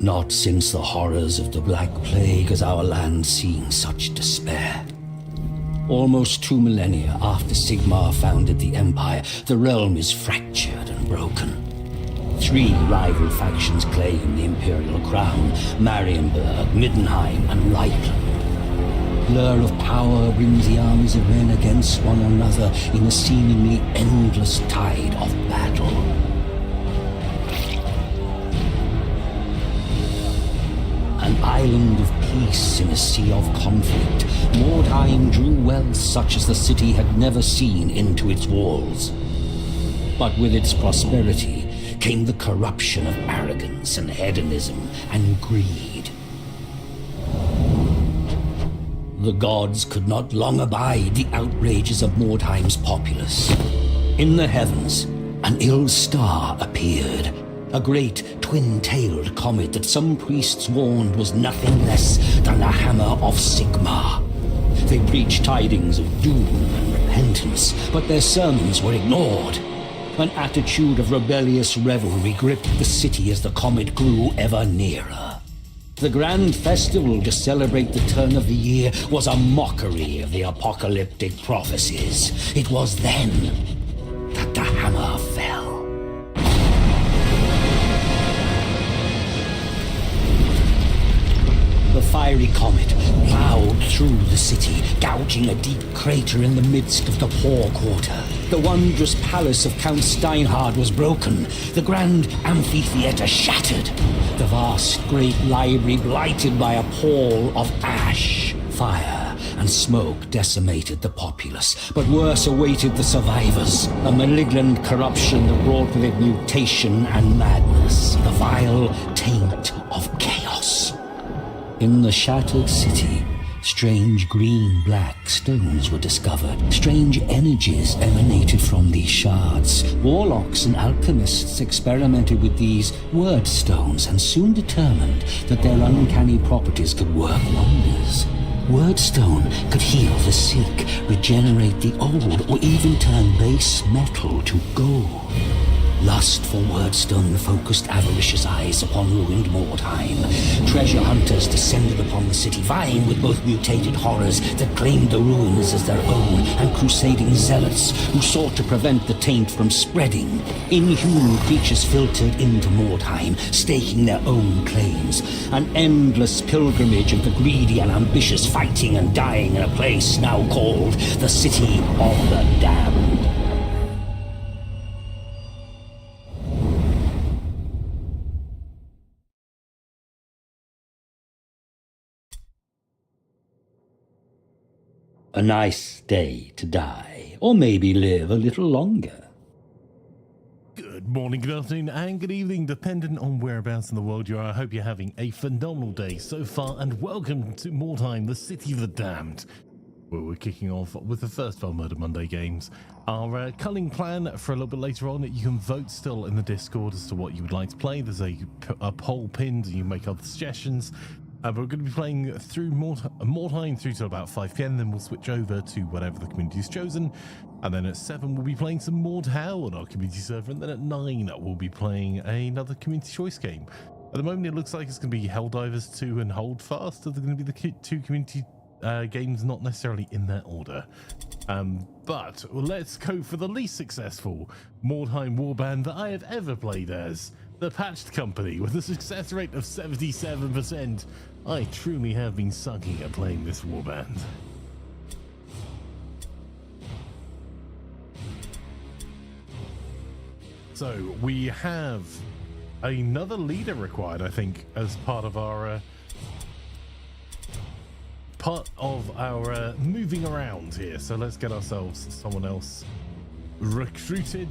Not since the horrors of the Black Plague has our land seen such despair. Almost 2 millennia after Sigmar founded the Empire, the realm is fractured and broken. 3 rival factions claim the Imperial crown: Marienburg, Middenheim, and Reichland. Blur of power brings the armies of men against one another in a seemingly endless tide of battle. An island of peace in a sea of conflict, Mordheim drew wealth such as the city had never seen into its walls. But with its prosperity came the corruption of arrogance and hedonism and greed. The gods could not long abide the outrages of Mordheim's populace. In the heavens, an ill star appeared. A great twin-tailed comet that some priests warned was nothing less than the hammer of Sigmar. They preached tidings of doom and repentance, but their sermons were ignored. An attitude of rebellious revelry gripped the city as the comet grew ever nearer. The grand festival to celebrate the turn of the year was a mockery of the apocalyptic prophecies. It was then that the hammer fell. The fiery comet plowed through the city, gouging a deep crater in the midst of the poor quarter. The wondrous palace of Count Steinhard was broken, the grand amphitheater shattered, the vast great library blighted by a pall of ash. Fire and smoke decimated the populace, but worse awaited the survivors. A malignant corruption that brought with it mutation and madness, the vile taint of chaos. In the shattered city, strange green-black stones were discovered. Strange energies emanated from these shards. Warlocks and alchemists experimented with these Wyrdstones and soon determined that their uncanny properties could work wonders. Wyrdstone could heal the sick, regenerate the old, or even turn base metal to gold. Lust for Wyrdstone focused avaricious eyes upon ruined Mordheim. Treasure hunters descended upon the city, vying with both mutated horrors that claimed the ruins as their own and crusading zealots who sought to prevent the taint from spreading. Inhuman creatures filtered into Mordheim, staking their own claims. An endless pilgrimage of the greedy and ambitious, fighting and dying in a place now called the City of the Damned. A nice day to die, or maybe live a little longer. Good morning, good afternoon, and good evening, depending on whereabouts in the world you are. I hope you're having a phenomenal day so far, and welcome to Mordheim, the City of the Damned, where we're kicking off with the first of our Mordheim Monday games. Our culling plan for a little bit later on, you can vote still in the Discord as to what you would like to play. There's a poll pinned, and you make other suggestions. But we're going to be playing through Mordheim through till about 5 PM, then we'll switch over to whatever the community has chosen. And then at 7, we'll be playing some Mordhau on our community server. And then at 9, we'll be playing another community choice game. At the moment, it looks like it's going to be Helldivers 2 and Holdfast. They're going to be the 2 community games, not necessarily in that order. But let's go for the least successful Mordheim Warband that I have ever played as. The Patched Company, with a success rate of 77%. I truly have been sucking at playing this warband. So we have another leader required, I think, as part of our moving around here. So let's get ourselves someone else recruited.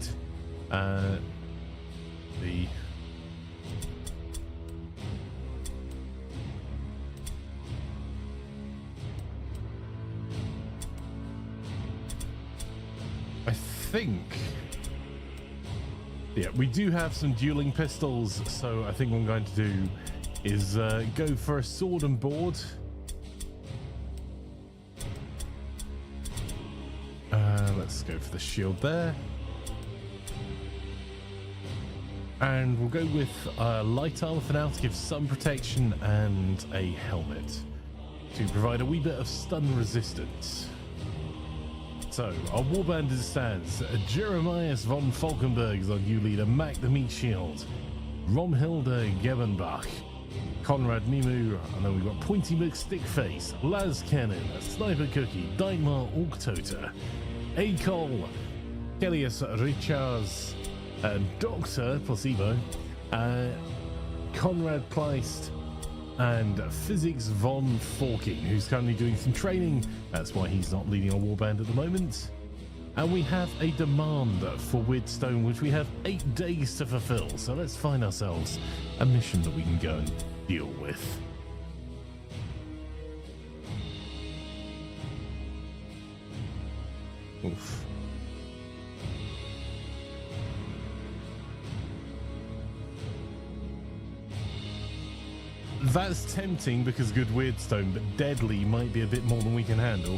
Yeah, we do have some dueling pistols, so I think what I'm going to do is go for a sword and board. Let's go for the shield there. And we'll go with light armor for now to give some protection and a helmet to provide a wee bit of stun resistance. So, our warband as it stands: Jeremias von Falkenberg is our new leader, Mac the Meat Shield, Romhilde Gebenbach, Conrad Nimu, and then we've got Pointy McStickface, Laz Cannon, Sniper Cookie, Daimar Orktoter, Acol, Kellius Richards, Dr. Placebo, Conrad Kleist, and Physics von Forking, who's currently doing some training. That's why he's not leading our warband at the moment. And we have a demand for Wyrdstone, which we have 8 days to fulfill. So let's find ourselves a mission that we can go and deal with. Oof. That's tempting because good Wyrdstone, but deadly might be a bit more than we can handle.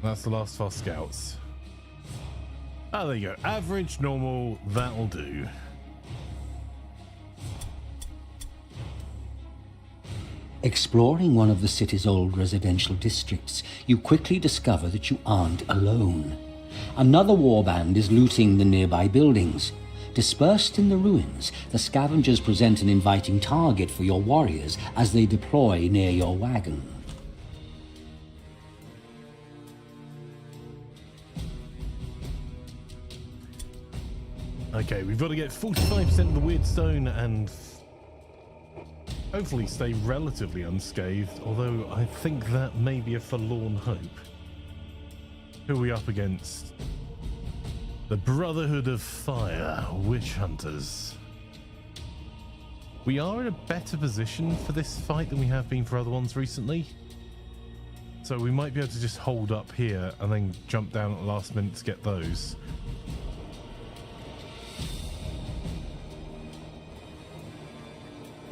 That's the last of our scouts. Ah, there you go. Average, normal, that'll do. Exploring one of the city's old residential districts, you quickly discover that you aren't alone. Another warband is looting the nearby buildings. Dispersed in the ruins, the scavengers present an inviting target for your warriors as they deploy near your wagon. Okay, we've got to get 45% of the Wyrdstone and hopefully stay relatively unscathed, although I think that may be a forlorn hope. Who are we up against? The Brotherhood of Fire, Witch Hunters. We are in a better position for this fight than we have been for other ones recently. So we might be able to just hold up here and then jump down at the last minute to get those.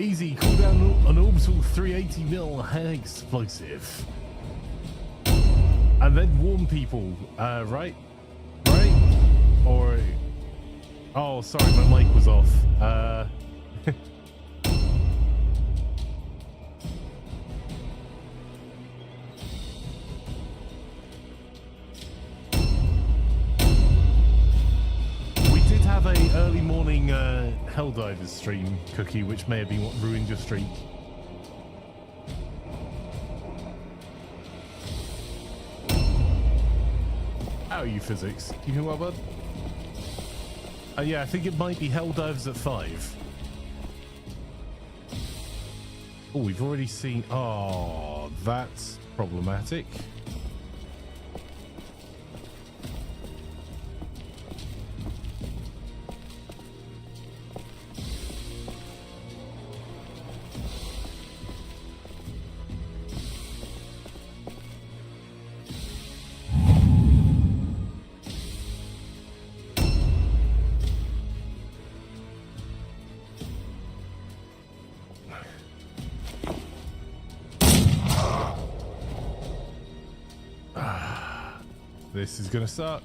Easy, cool down an orbital 380mm hand explosive. And then warn people, right? Right? Or... Oh, sorry, my mic was off. Have a early morning Helldivers stream, Cookie, which may have been what ruined your streak. How are you, Physics? You doing well, bud? Yeah, I think it might be Helldivers at 5. Oh, we've already seen... Oh, that's problematic. This is gonna suck.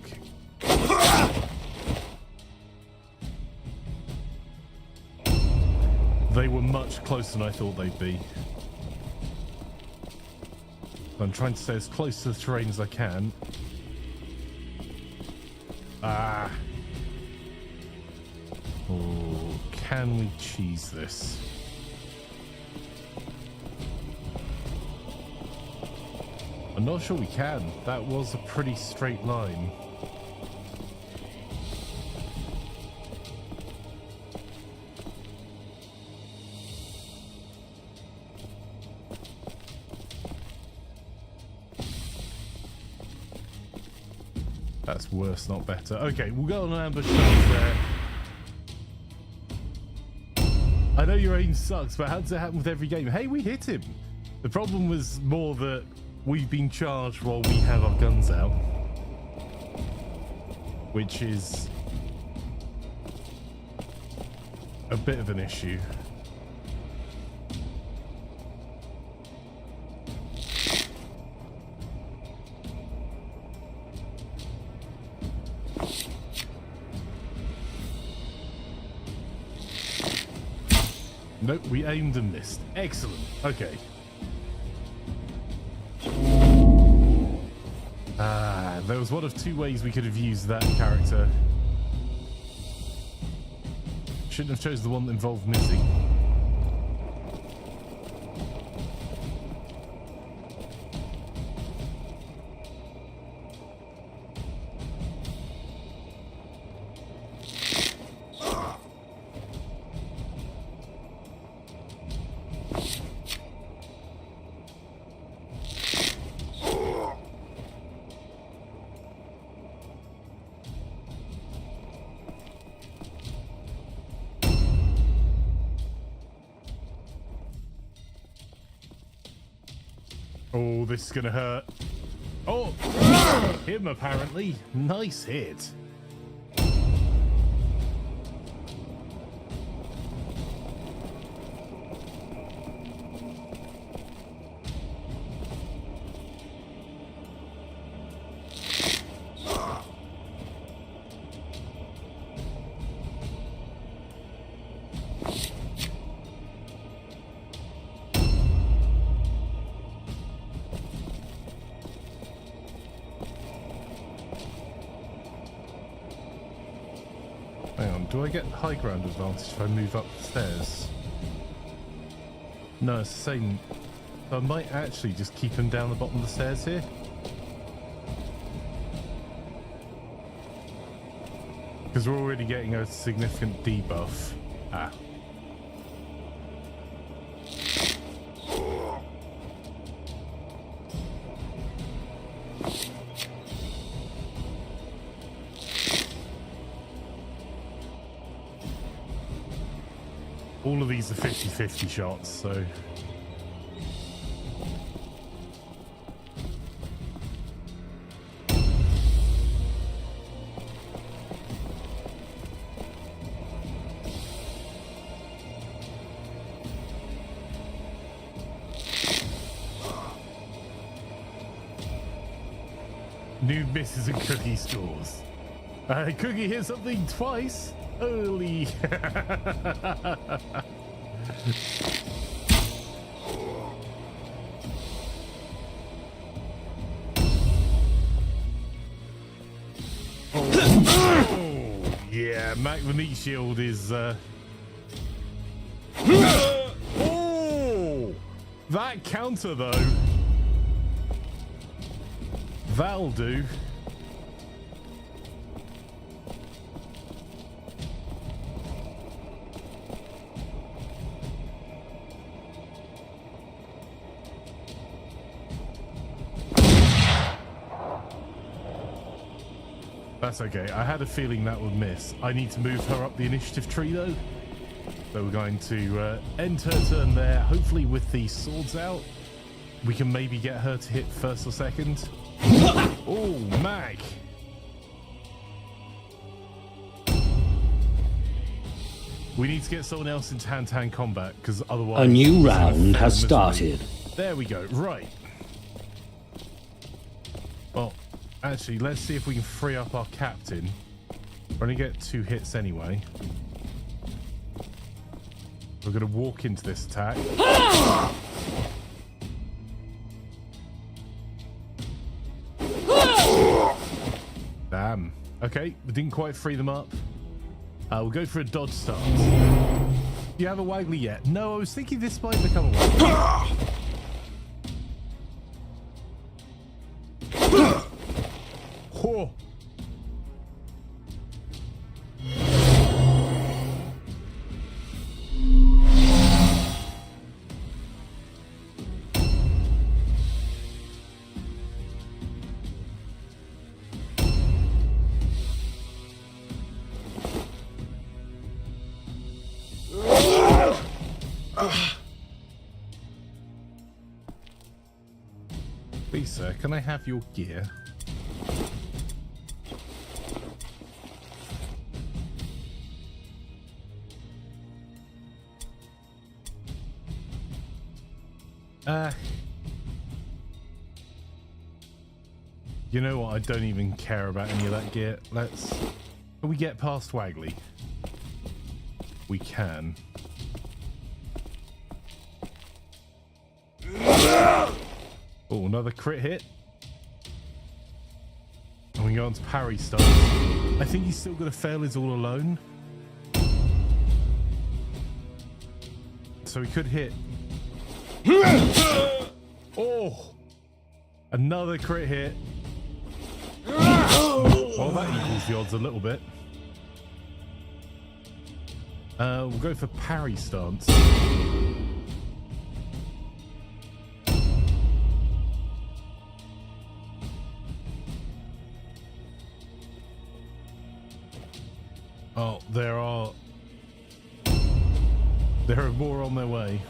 They were much closer than I thought they'd be. I'm trying to stay as close to the terrain as I can. Ah. Oh, can we cheese this? I'm not sure we can. That was a pretty straight line. That's worse, not better. Okay, we'll go on an ambush there. I know your aim sucks, but how does it happen with every game? Hey, we hit him. The problem was more that we've been charged while we have our guns out, which is a bit of an issue. Nope, we aimed and missed. Excellent. Okay. There was one of two ways we could have used that character. Shouldn't have chosen the one that involved missing. Oh, this is gonna hurt. Oh, him apparently. Nice hit. Hang on, do I get high ground advantage if I move up the stairs? No, it's the same. I might actually just keep him down the bottom of the stairs here. Because we're already getting a significant debuff. Ah. All of these are 50-50 shots, so... New misses and Cookie scores. Cookie hit something twice. Holy. Oh, yeah, Mac the meat shield is oh, that counter though. That'll do. That's okay. I had a feeling that would miss. I need to move her up the initiative tree though. So we're going to end her turn there. Hopefully with the swords out, we can maybe get her to hit first or second. Oh, Mac. We need to get someone else into hand-to-hand combat because otherwise... A new round has started. There we go. Right. Well, actually, let's see if we can free up our captain. We're only get 2 hits anyway. We're going to walk into this attack. Damn. Okay, we didn't quite free them up. We'll go for a dodge start. Do you have a Waggly yet? No, I was thinking this might become a Waggly. Oh. Please, sir, can I have your gear? You know what? I don't even care about any of that gear. Can we get past Waggly? We can. Oh, another crit hit. And we go on to parry stuff. I think he's still going to fail his all alone. So he could hit. Oh! Another crit hit. Well, that equals the odds a little bit. We'll go for parry stance. Oh, there are more on their way.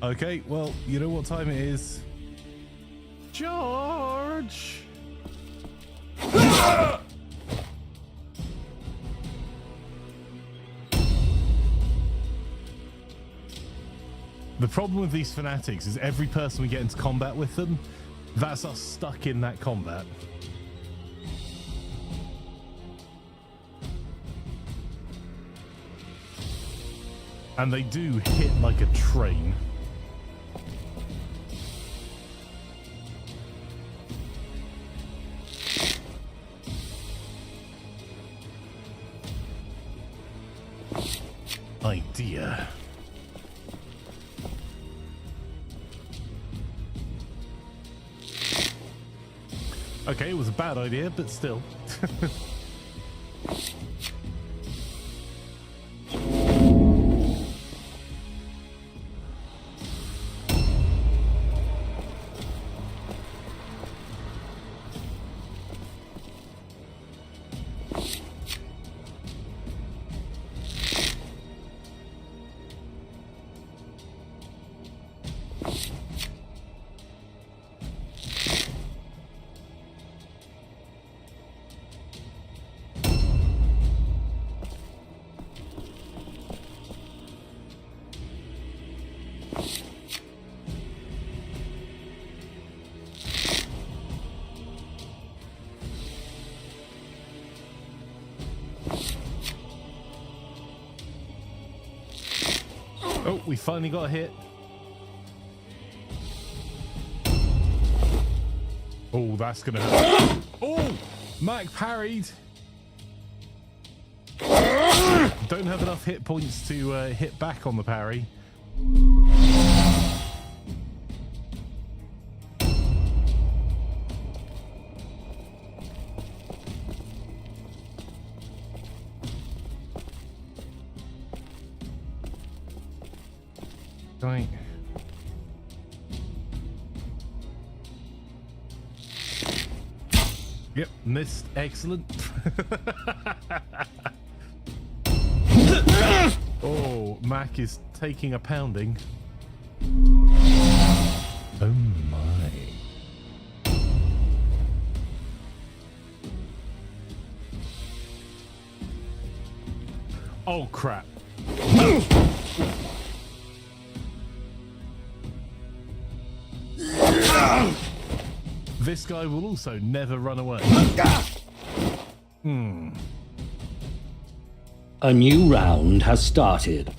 Okay, well, you know what time it is. Charge! The problem with these fanatics is every person we get into combat with them, that's us stuck in that combat. And they do hit like a train. Idea. Okay, it was a bad idea, but still. Oh, we finally got a hit. Oh, that's gonna hurt. Oh, Mac parried. Don't have enough hit points to hit back on the parry. Right. Yep, missed. Excellent. Oh, Mac is taking a pounding. Oh my. Oh crap. This guy will also never run away. A new round has started.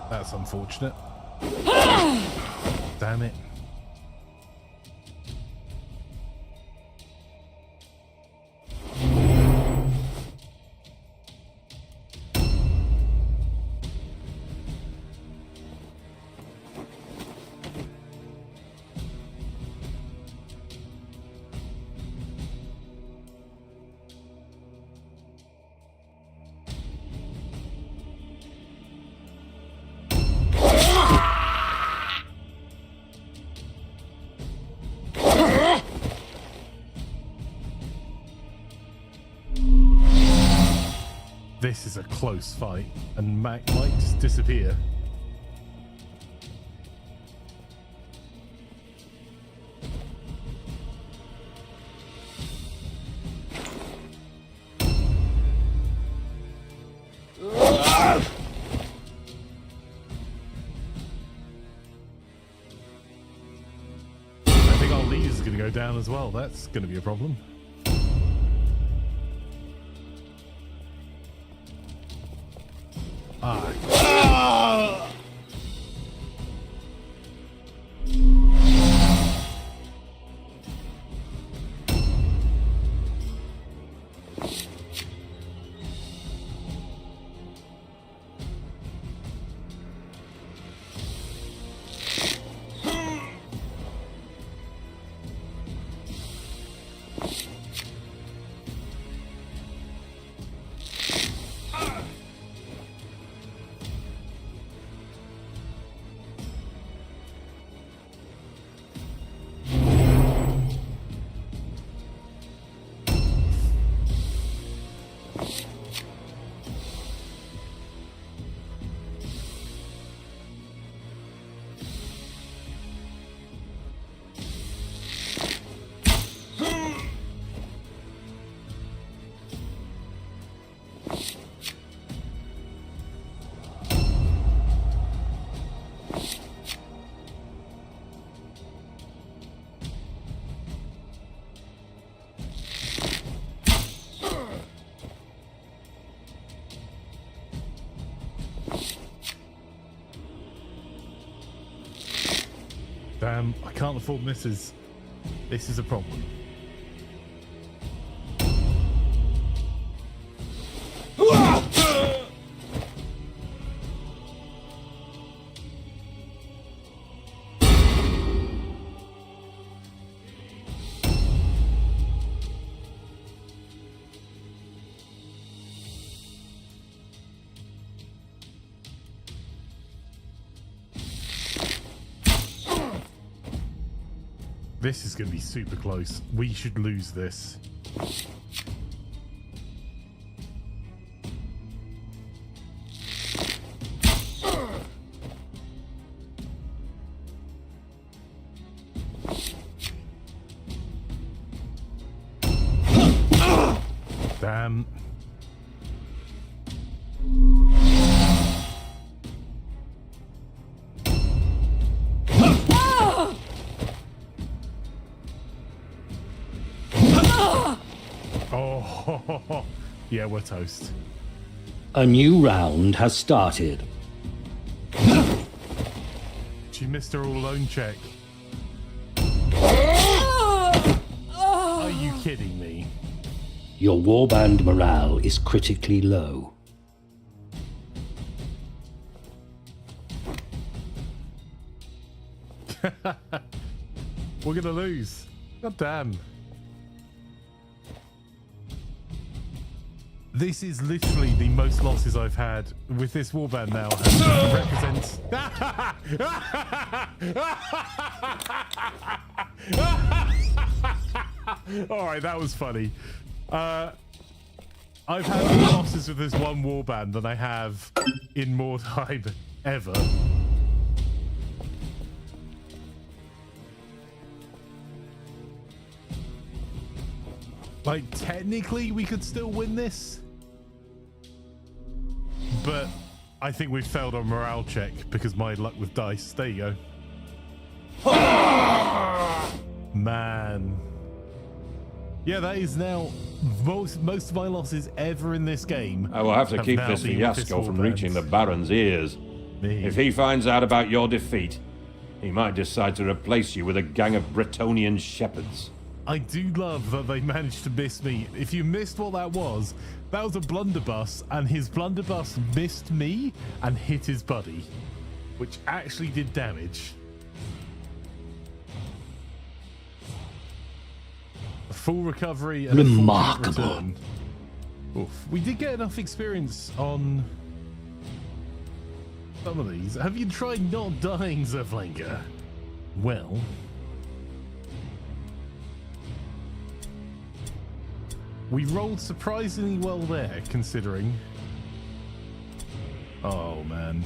That's unfortunate. Damn it. This is a close fight, and Mac might just disappear. going to go down as well. That's going to be a problem. Ah. Damn, I can't afford misses. This is a problem. This is going to be super close. We should lose this. Damn. Oh, yeah, we're toast. A new round has started. She missed her all alone check. Are you kidding me? Your warband morale is critically low. We're gonna lose. God damn. This is literally the most losses I've had with this warband now. Represents. All right, that was funny. I've had more losses with this one warband than I have in Mordheim ever. Like, technically, we could still win this. But I think we've failed our morale check because my luck with dice. There you go. Man. Yeah, that is now most of my losses ever in this game. I will have to keep this fiasco from reaching the Baron's ears. If he finds out about your defeat, he might decide to replace you with a gang of Bretonnian shepherds. I do love that they managed to miss me. If you missed what that was a blunderbuss, and his blunderbuss missed me and hit his buddy, which actually did damage. A full recovery and remarkable. A full Oof. We did get enough experience on some of these. Have you tried not dying, Imaflanker? Well, we rolled surprisingly well there, considering. Oh, man.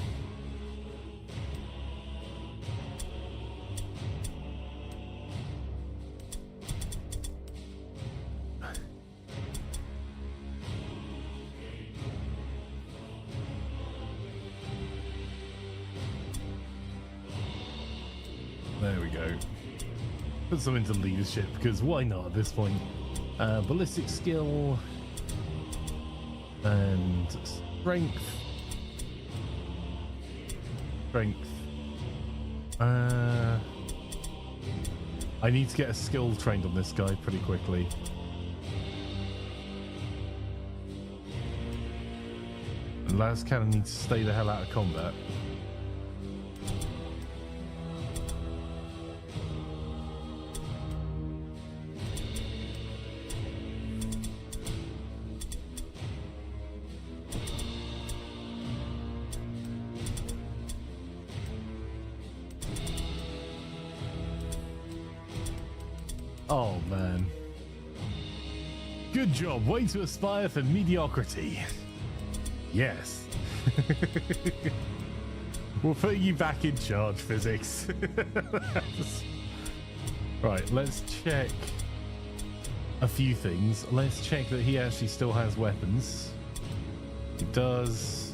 There we go. put some into leadership, because why not at this point? Ballistic skill and strength. I need to get a skill trained on this guy pretty quickly. And Las Cannon needs to stay the hell out of combat. Oh man. Good job. Way to aspire for mediocrity. Yes. We'll put you back in charge, physics. Right, let's check a few things. Let's check that he actually still has weapons. He does.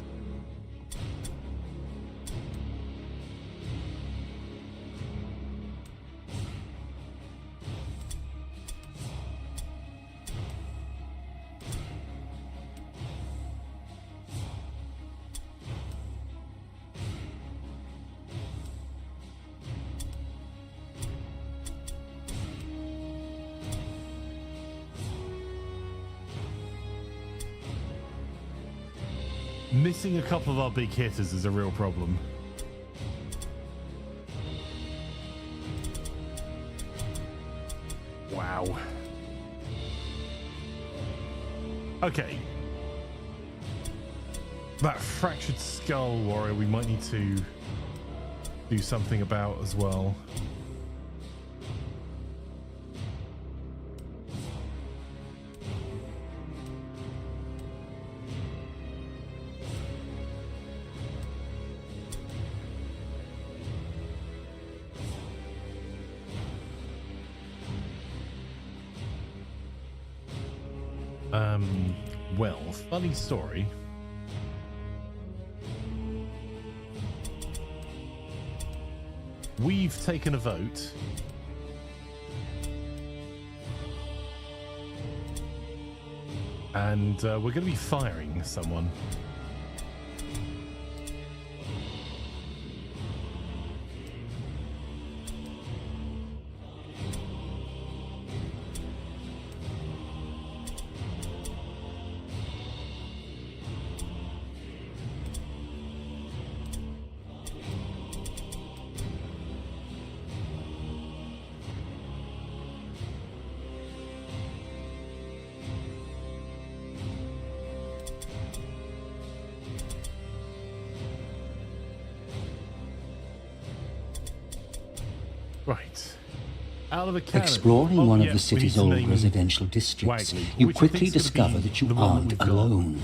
Missing a couple of our big hitters is a real problem. Wow. Okay. That fractured skull warrior we might need to do something about as well. Well, funny story. We've taken a vote. And we're going to be firing someone. Right. Out of the cannon. Exploring one of the city's old residential districts, you quickly discover that you aren't alone.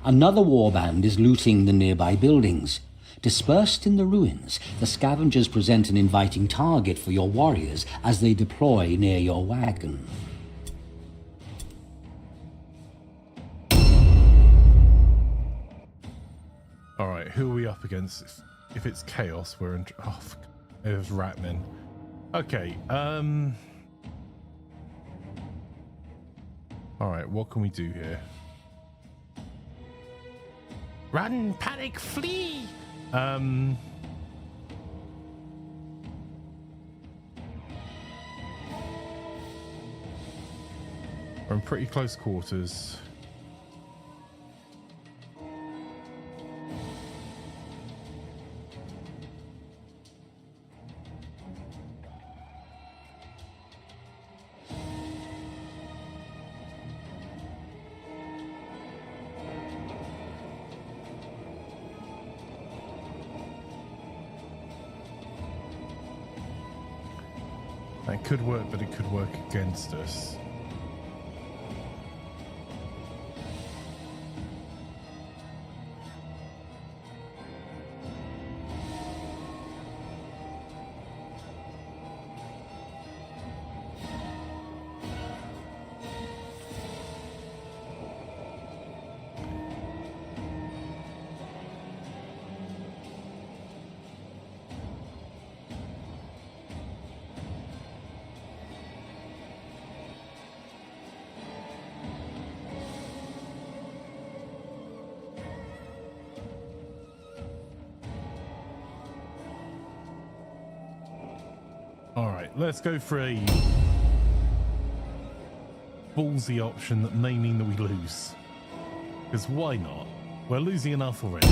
Another warband is looting the nearby buildings. Dispersed in the ruins, the scavengers present an inviting target for your warriors as they deploy near your wagon. Alright, who are we up against? If it's chaos, we're in... Oh, there's Ratman. Okay, alright, what can we do here? Run, panic, flee! We're in pretty close quarters. That could work, but it could work against us. All right, let's go for a ballsy option that may mean that we lose. Because why not? We're losing enough already.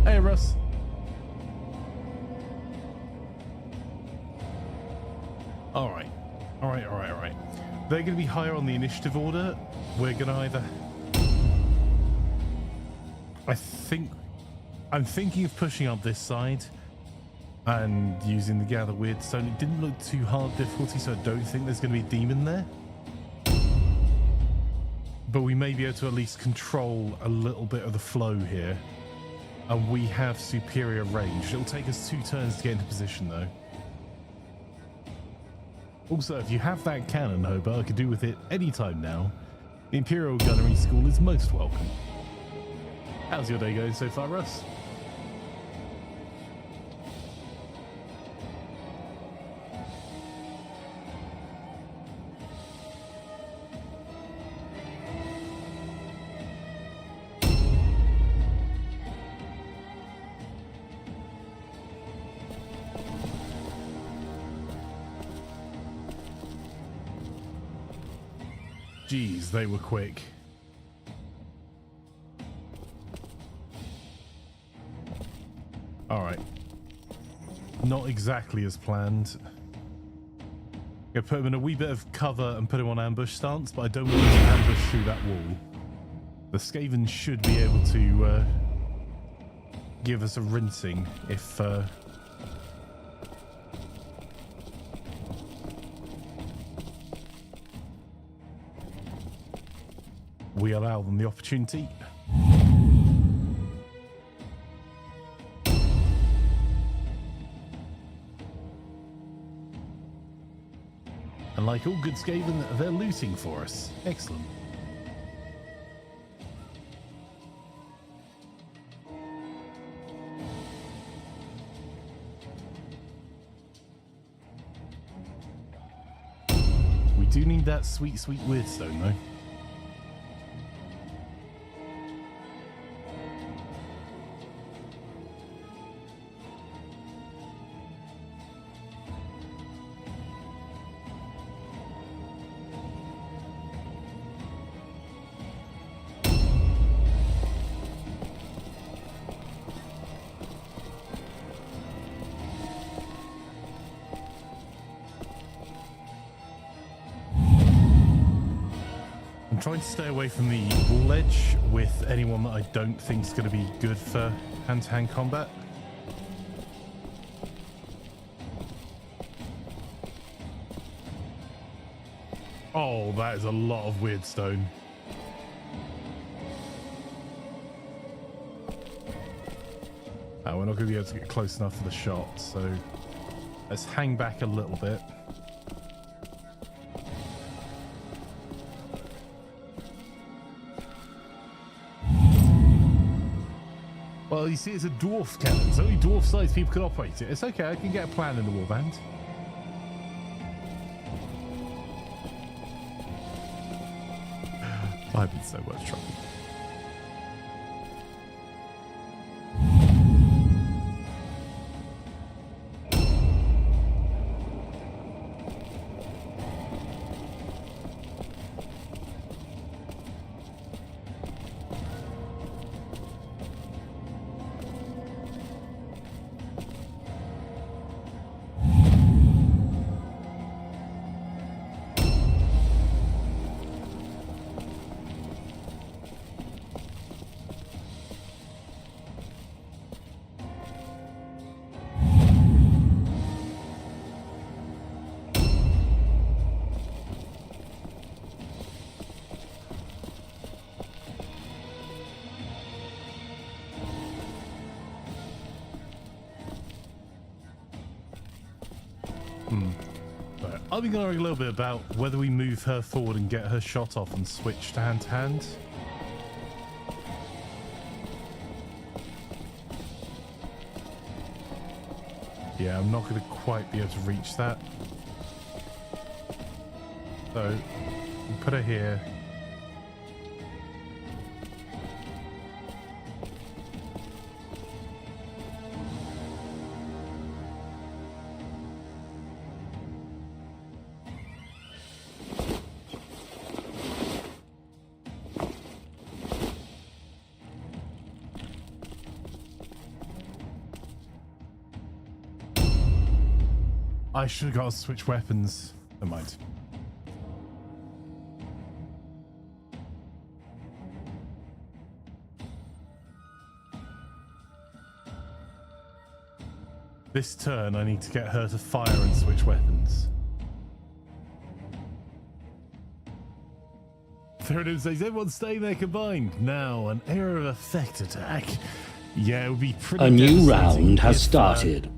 Hey, Russ. All right. They're going to be higher on the initiative order. We're going to either... I'm thinking of pushing up this side and using the Gather Wyrdstone. It didn't look too hard difficulty, so I don't think there's going to be a demon there. But we may be able to at least control a little bit of the flow here. And we have superior range. It'll take us 2 turns to get into position, though. Also, if you have that cannon, Hoba, I could do with it any time now. The Imperial Gunnery School is most welcome. How's your day going so far, Russ? Jeez, they were quick. All right. Not exactly as planned. Gonna put him in a wee bit of cover and put him on ambush stance, but I don't want him to ambush through that wall. The scavenge should be able to give us a rinsing if we allow them the opportunity. And like all good Skaven, they're looting for us. Excellent. We do need that sweet, sweet Wyrdstone, though. I'm trying to stay away from the wall edge with anyone that I don't think is going to be good for hand-to-hand combat. Oh, that is a lot of Wyrdstone. We're not going to be able to get close enough for the shot, so let's hang back a little bit. Well, you see, it's a dwarf cannon, so only dwarf-sized people can operate it. It's okay, I can get a plan in the Warband. I'm in so much trouble. But I've been going to argue a little bit about whether we move her forward and get her shot off and switch to hand to hand. Yeah, I'm not going to quite be able to reach that. So, we'll put her here. I should have got to switch weapons. Never mind. This turn, I need to get her to fire and switch weapons. Therodin says, everyone's staying there combined. Now, an area of effect attack. Yeah, it would be pretty A new round has started.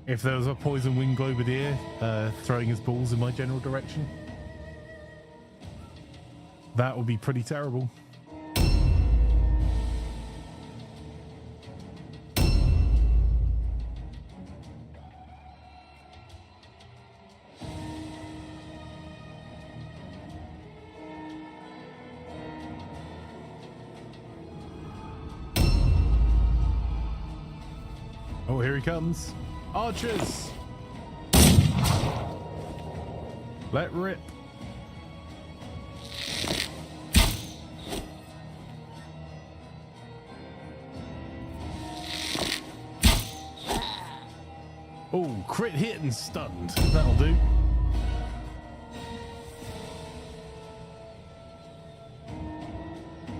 If there was a poison wing globadier throwing his balls in my general direction, that would be pretty terrible. Oh, here he comes. Archers! Let rip. Oh, crit hit and stunned. That'll do.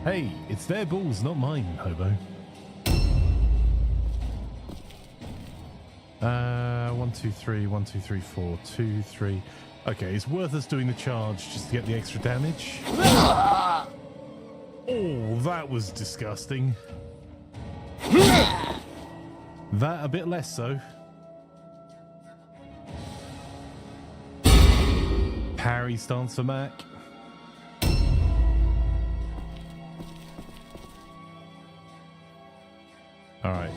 Hey, it's their balls, not mine, hobo. 1, 2, 3, 1, 2, 3, 4, 2, 3. Okay, it's worth us doing the charge just to get the extra damage. Oh, that was disgusting. That a bit less so. Parry stance for Mac. All right.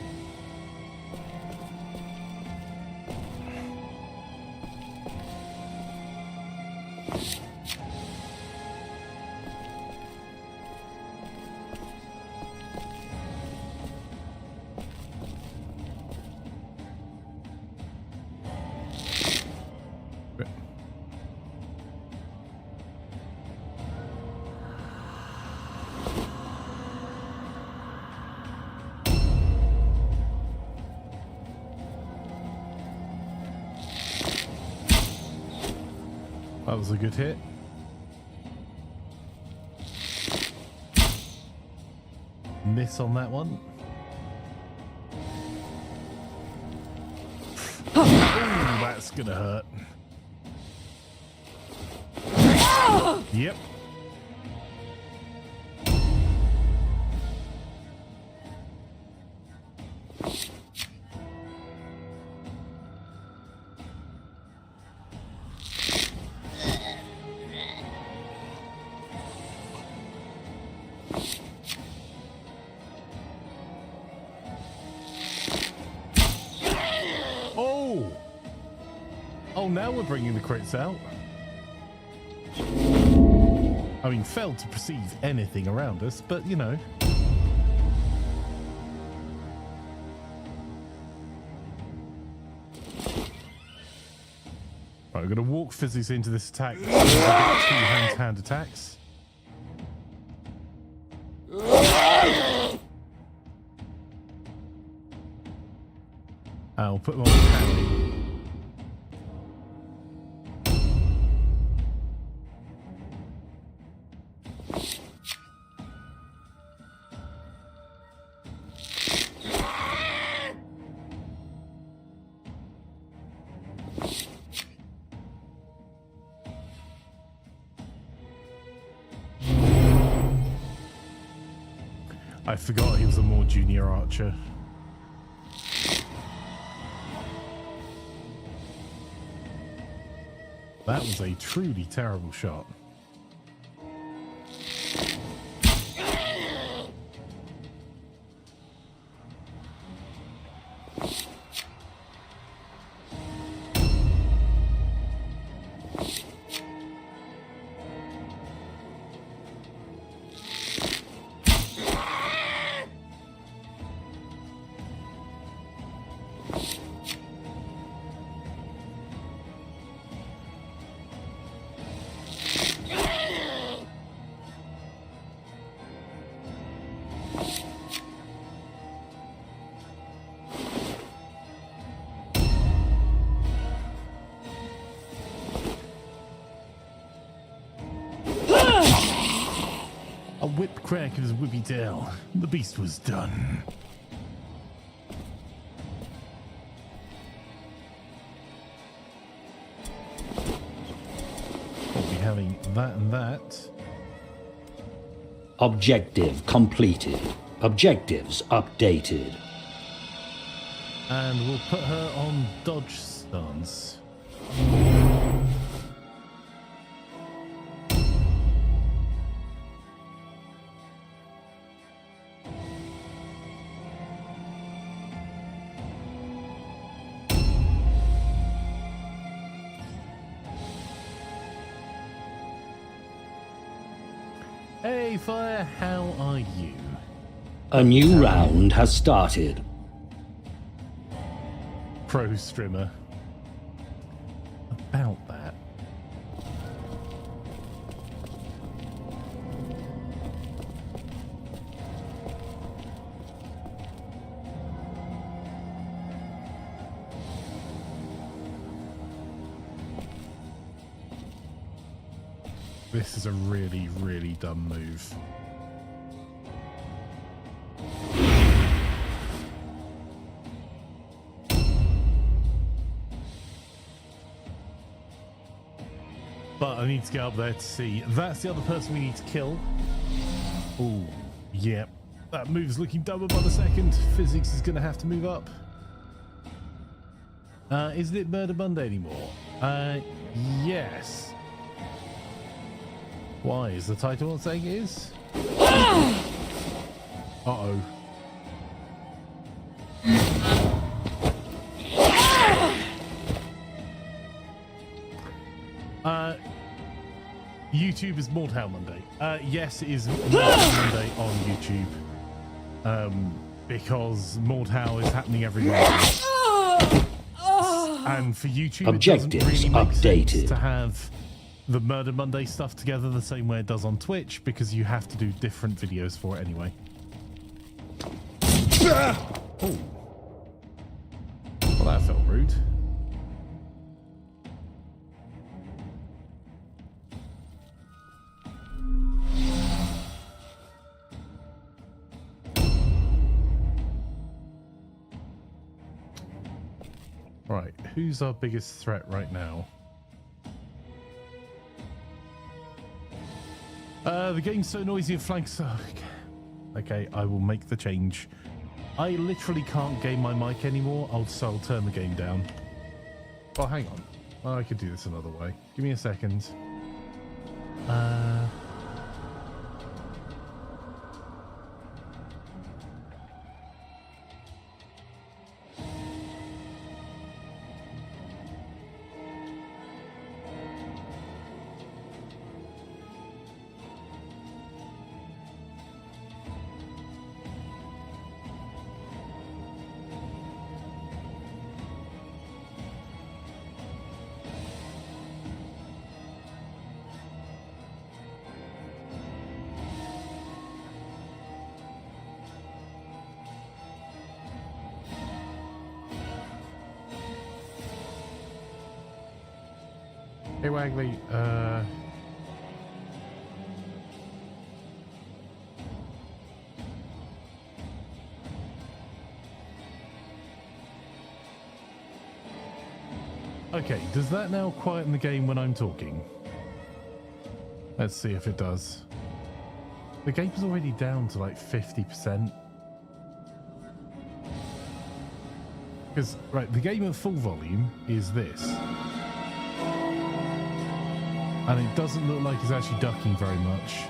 That was a good hit. Miss on that one. Ooh, that's gonna hurt. Yep. Oh, now we're bringing the crits out. I mean, failed to perceive anything around us, but you know. Right, we're going to walk physics into this attack. Two hand-to-hand attacks. I'll put them on parry. I forgot he was a more junior archer. That was a truly terrible shot. A whip crack of his whippy tail. The beast was done. We'll be having that and that. Objective completed. Objectives updated. And we'll put her on dodge stance. Hey Fire, how are you? A new round has started. Pro streamer. About that. This is a really, really dumb move. But I need to get up there to see. That's the other person we need to kill. Oh, yep. That move's looking dumber by the second. Physics is going to have to move up. Isn't it Murder Monday anymore? Yes. Why? Is the title not saying it is? Uh-oh. YouTube is Mordheim Monday. Yes, it is Mordheim Monday on YouTube. Because Mordhau is happening every month. And for YouTube, Objectives it doesn't really make updated. sense to have the Murder Monday stuff together the same way it does on Twitch, because you have to do different videos for it anyway. Oh. Well, that felt rude. Right, who's our biggest threat right now? The game's so noisy and flanks. Okay, I will make the change. I literally can't game my mic anymore. So I'll turn the game down. Oh, hang on. Oh, I could do this another way. Give me a second. Hey Wagley, okay, does that now quieten the game when I'm talking? Let's see if it does. The game's already down to like 50%. Because, right, the game at full volume is this. And it doesn't look like he's actually ducking very much.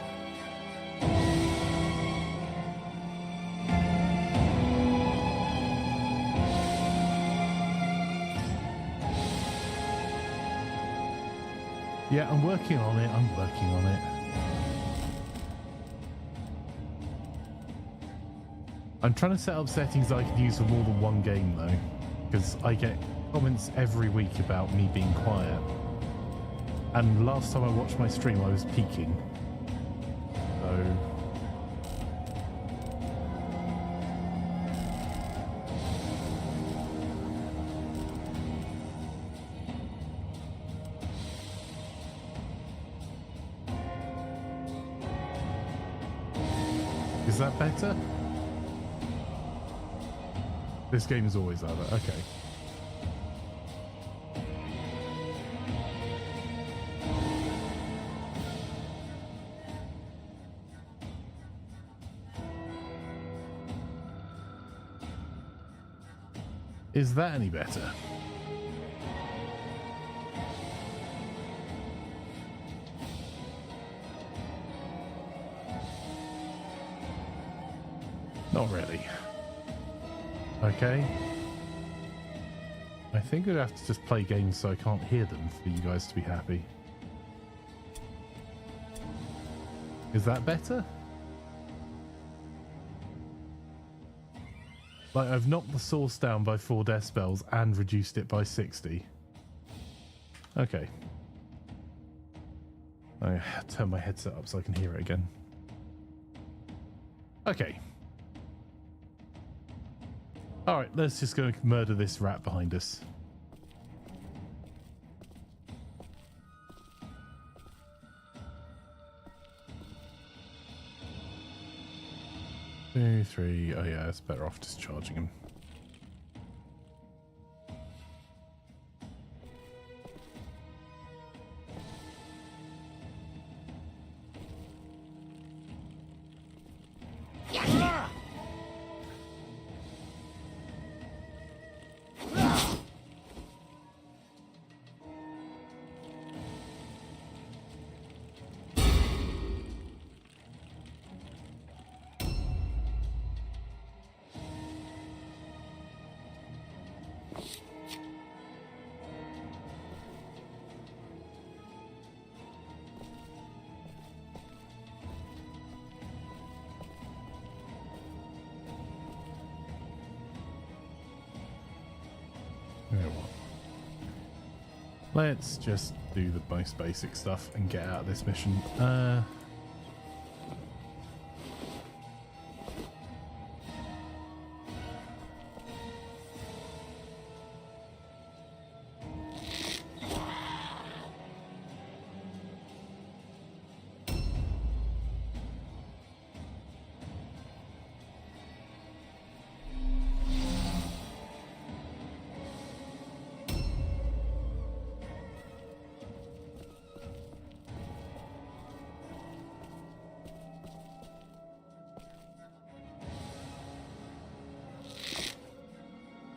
Yeah, I'm working on it. I'm working on it. I'm trying to set up settings I can use for more than one game though, because I get comments every week about me being quiet. And last time I watched my stream, I was peaking. So... Is that better? This game is always like that. Okay. Is that any better? Not really. Okay. I think I'd have to just play games so I can't hear them for you guys to be happy. Is that better? Like, I've knocked the source down by 4 decibels and reduced it by 60. Okay. I turn my headset up so I can hear it again. Okay. Alright, let's just go murder this rat behind us. Two, three. Oh yeah, it's better off discharging him. Let's just do the most basic stuff and get out of this mission.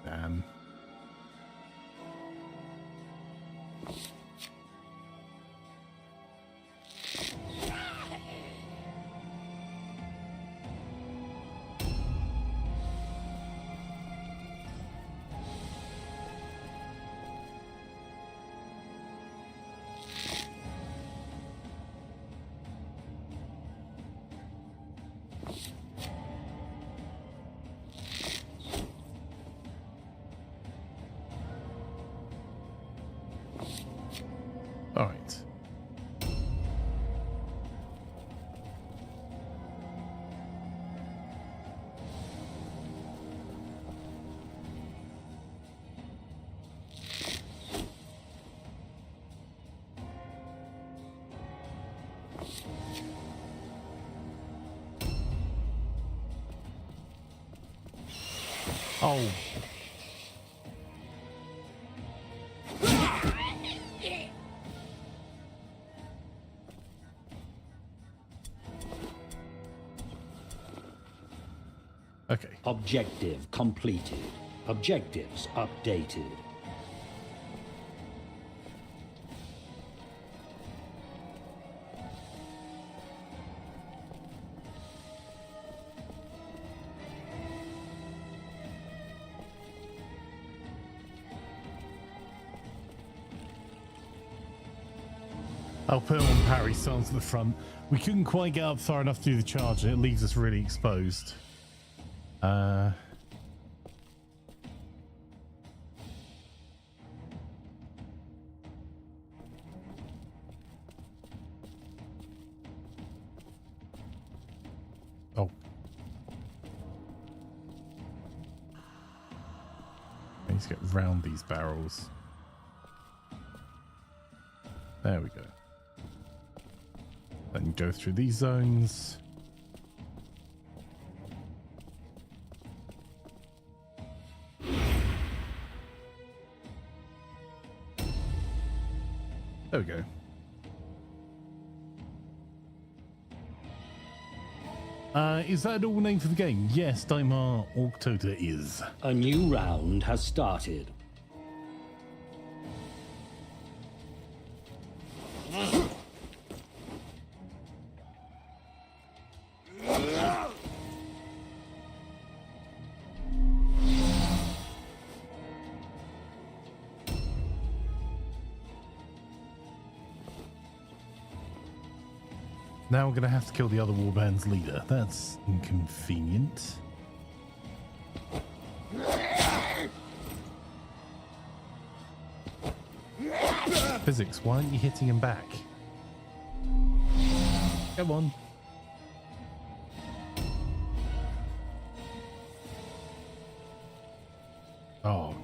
Damn. All right. Oh. Okay. Objective completed. Objectives updated. I'll put on parry stance at the front. We couldn't quite get up far enough to do the charge, and it leaves us really exposed. Oh. I need to get round these barrels. There we go. Then go through these zones. There we go. Is that all name for the game? Yes, Daimar Orktota is. A new round has started. Now we're going to have to kill the other warband's leader. That's inconvenient. Physics, why aren't you hitting him back? Come on. Oh.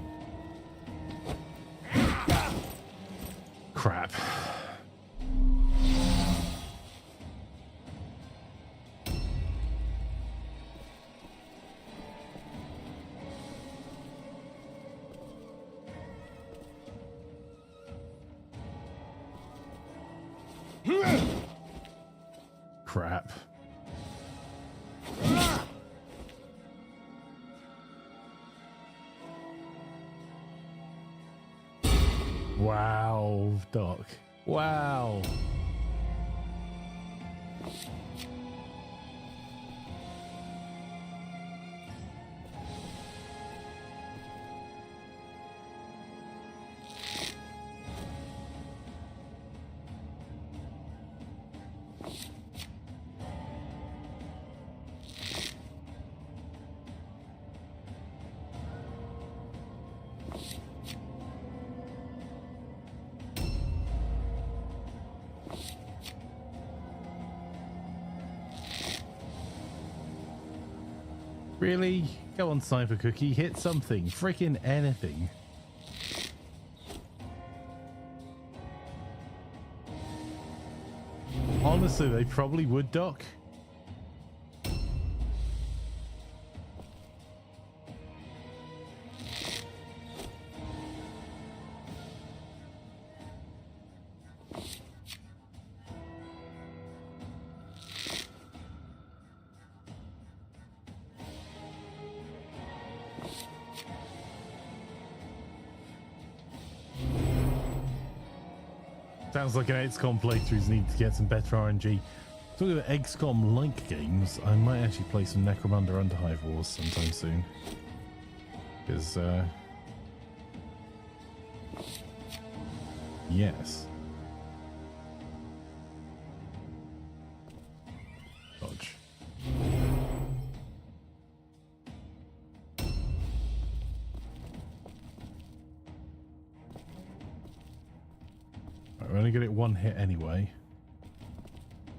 Crap. Crap. Wow, Doc. Wow. Really? Go on, Sniper Cookie. Hit something. Freaking anything. Honestly, they probably would, Doc. Sounds like an XCOM playthroughs need to get some better RNG. Talking about XCOM-like games, I might actually play some Necromunda Underhive Wars sometime soon. Because, yes. Dodge. We're only going to get one hit anyway.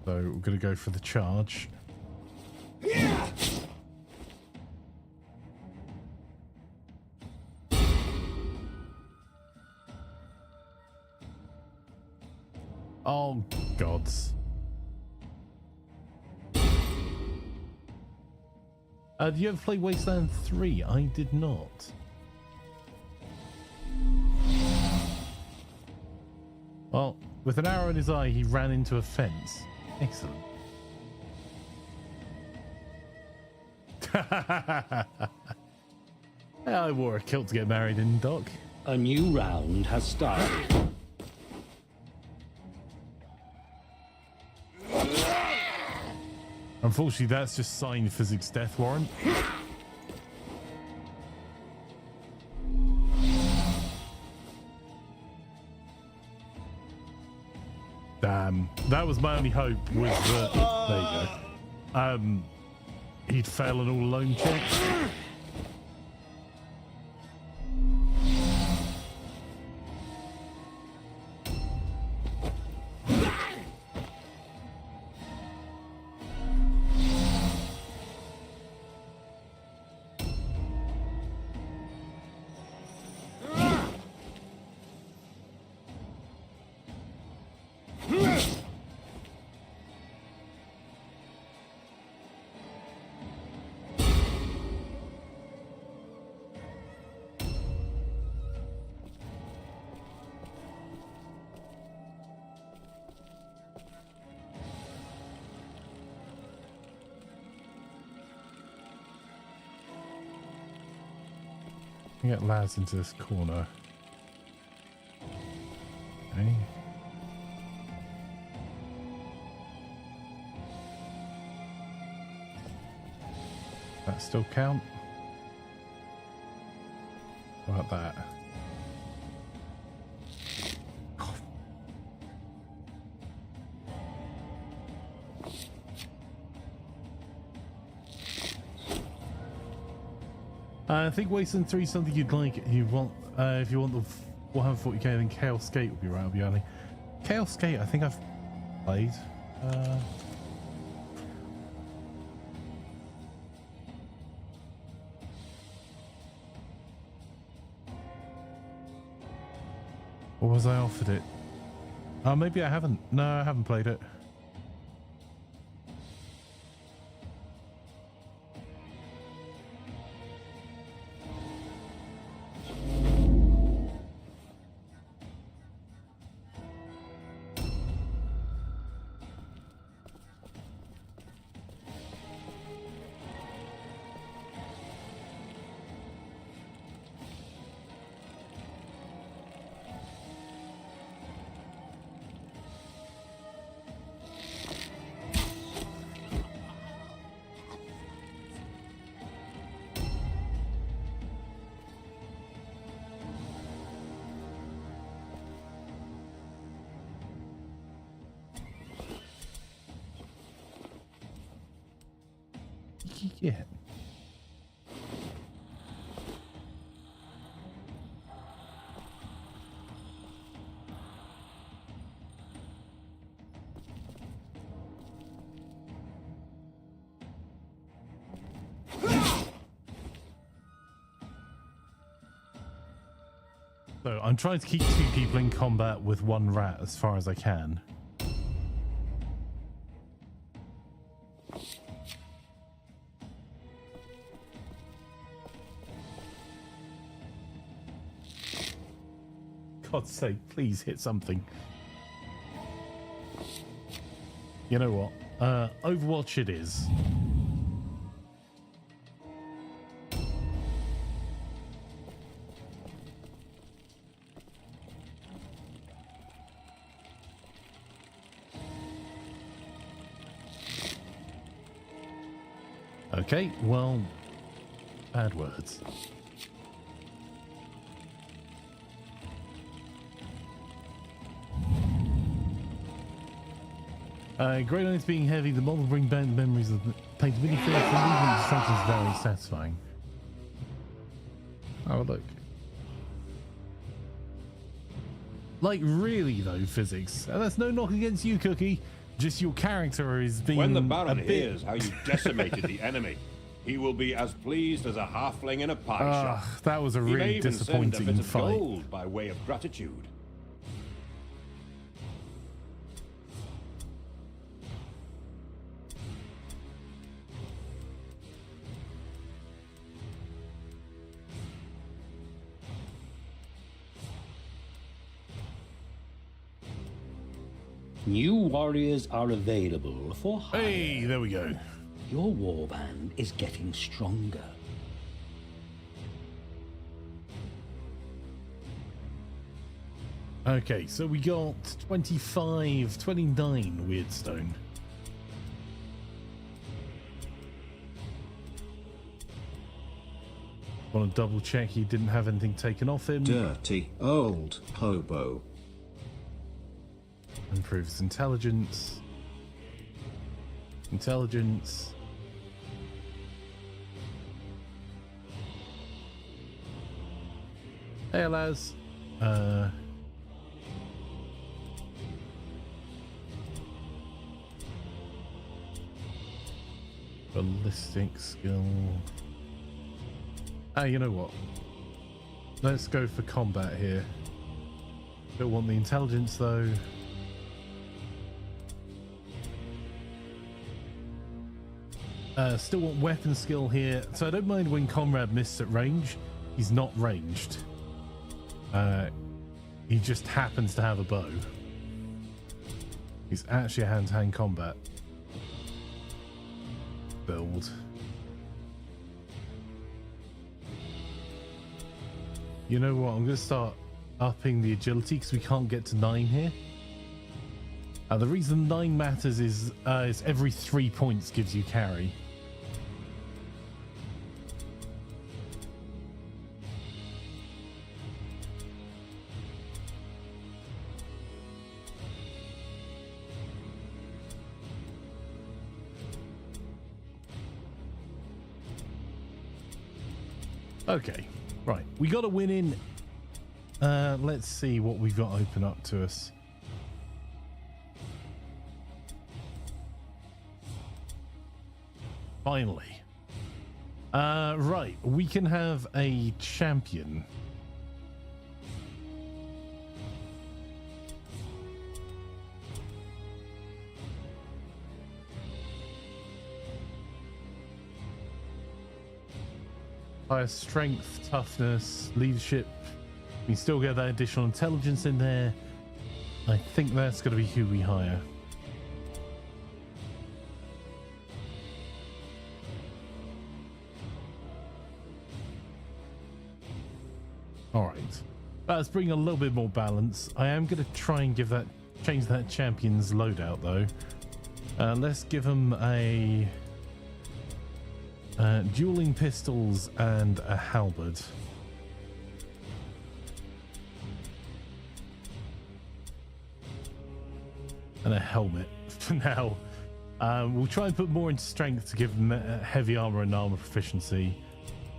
So we're going to go for the charge. Oh, gods. Did you ever play Wasteland 3? I did not. Well, with an arrow in his eye, he ran into a fence. Excellent. I wore a kilt to get married in, Doc. A new round has started. Unfortunately, that's just signed physics death warrant. Damn. That was my only hope, was that... There you go. He'd fail an all-alone check. Get lads into this corner. Okay. That still count? What about that? I think Wasteland 3 is something you'd like. If you want the 140k, then Chaos Gate would be right up your alley. Chaos Gate, I think I've played. Or was I offered it? Oh, maybe I haven't. No, I haven't played it. Yeah. So I'm trying to keep 2 people in combat with 1 rat as far as I can. God's sake, please hit something. You know what? Overwatch it is. Okay, well, bad words. Great Knights being heavy, the mod will bring back memories of the paintability for movement instructions very satisfying. Oh, look. Like, really, though, physics. And that's no knock against you, Cookie. Just your character is being. When the Baron hears how you decimated the enemy, he will be as pleased as a halfling in a pie shop. That was a really disappointing send a bit of fight. Gold by way of gratitude. New warriors are available for hire. Hey, there we go. Your warband is getting stronger. Okay, so we got 29 Wyrdstone. Want to double check he didn't have anything taken off him. Dirty old hobo. improve his intelligence. Intelligence. Hey, Alaz. Ballistic skill. You know what? Let's go for combat here. Don't want the intelligence though. Still want weapon skill here. So I don't mind when Conrad missed at range. He's not ranged. He just happens to have a bow. He's actually a hand-to-hand combat build. You know what? I'm going to start upping the agility because we can't get to 9 here. The reason 9 matters is every 3 points gives you carry. Okay, right. We got a win in. Let's see what we've got open up to us. Finally. Right. We can have a champion. Higher strength, toughness, leadership. We still get that additional intelligence in there. I think that's going to be who we hire. All right. Let's bring a little bit more balance. I am going to try and change that champion's loadout though. Let's give him a dueling pistols and a halberd. And a helmet for now. We'll try and put more into strength to give him heavy armor and armor proficiency.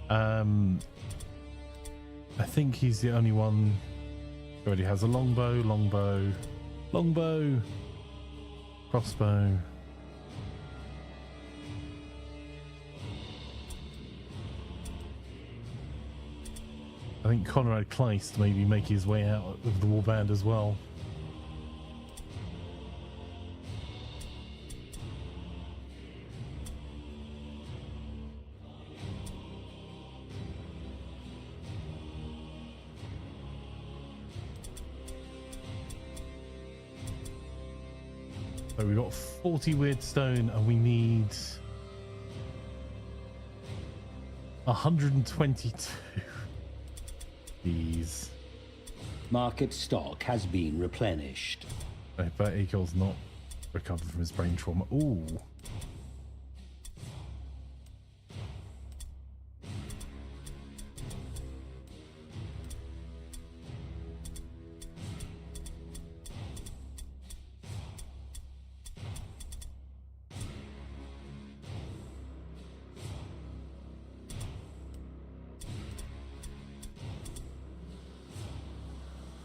I think he's the only one who already has a longbow, crossbow. I think Conrad Kleist maybe make his way out of the Warband as well. So we've got 40 Wyrdstone and we need 122. Jeez. Market stock has been replenished. I bet Eagle's not recovered from his brain trauma. Ooh.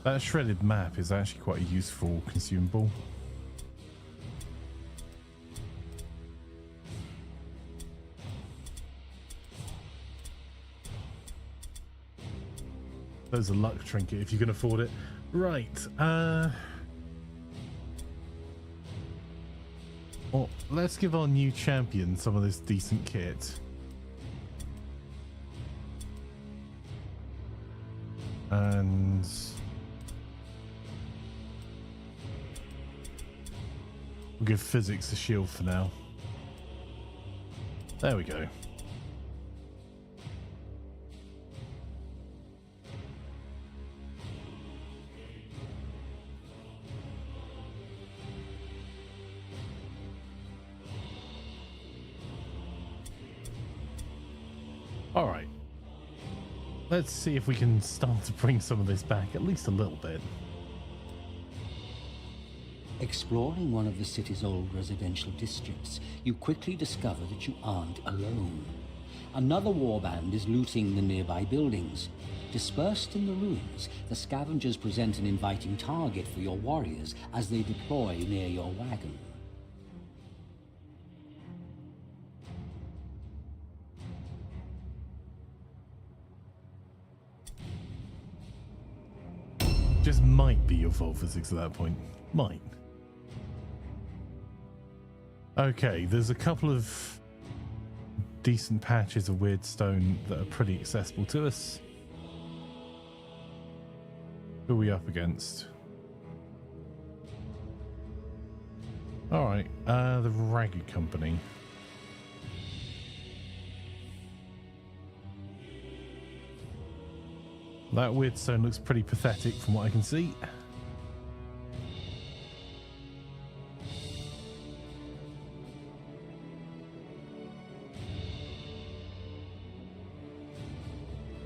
That shredded map is actually quite a useful consumable. There's a luck trinket if you can afford it. Right. Well, let's give our new champion some of this decent kit. And we'll give physics a shield for now. There we go. All right. Let's see if we can start to bring some of this back, at least a little bit. Exploring one of the city's old residential districts, you quickly discover that you aren't alone. Another warband is looting the nearby buildings. Dispersed in the ruins, the scavengers present an inviting target for your warriors as they deploy near your wagon. Just might be your fault physics at that point. Might. Okay, there's a couple of decent patches of Wyrdstone that are pretty accessible to us. Who are we up against? Alright, the Ragged Company. That Wyrdstone looks pretty pathetic from what I can see.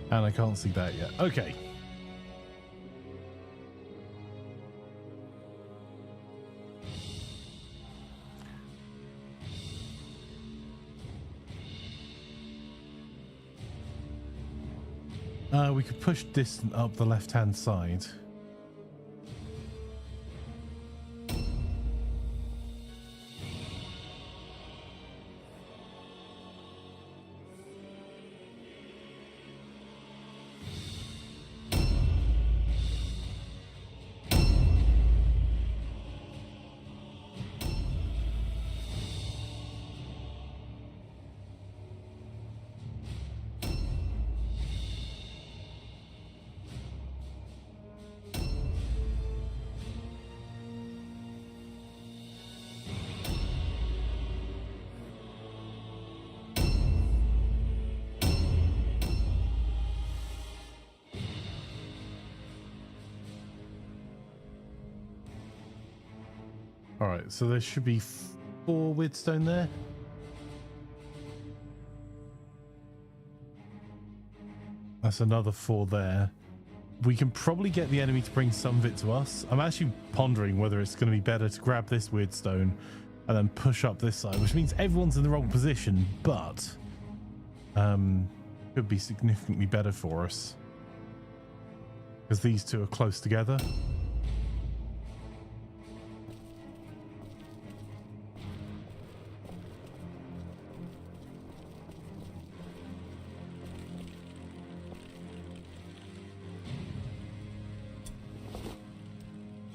And I can't see that yet. Okay. We could push distant up the left-hand side. Alright, so there should be 4 Wyrdstone there. That's another 4 there. We can probably get the enemy to bring some of it to us. I'm actually pondering whether it's going to be better to grab this Wyrdstone and then push up this side, which means everyone's in the wrong position, but could be significantly better for us because these two are close together.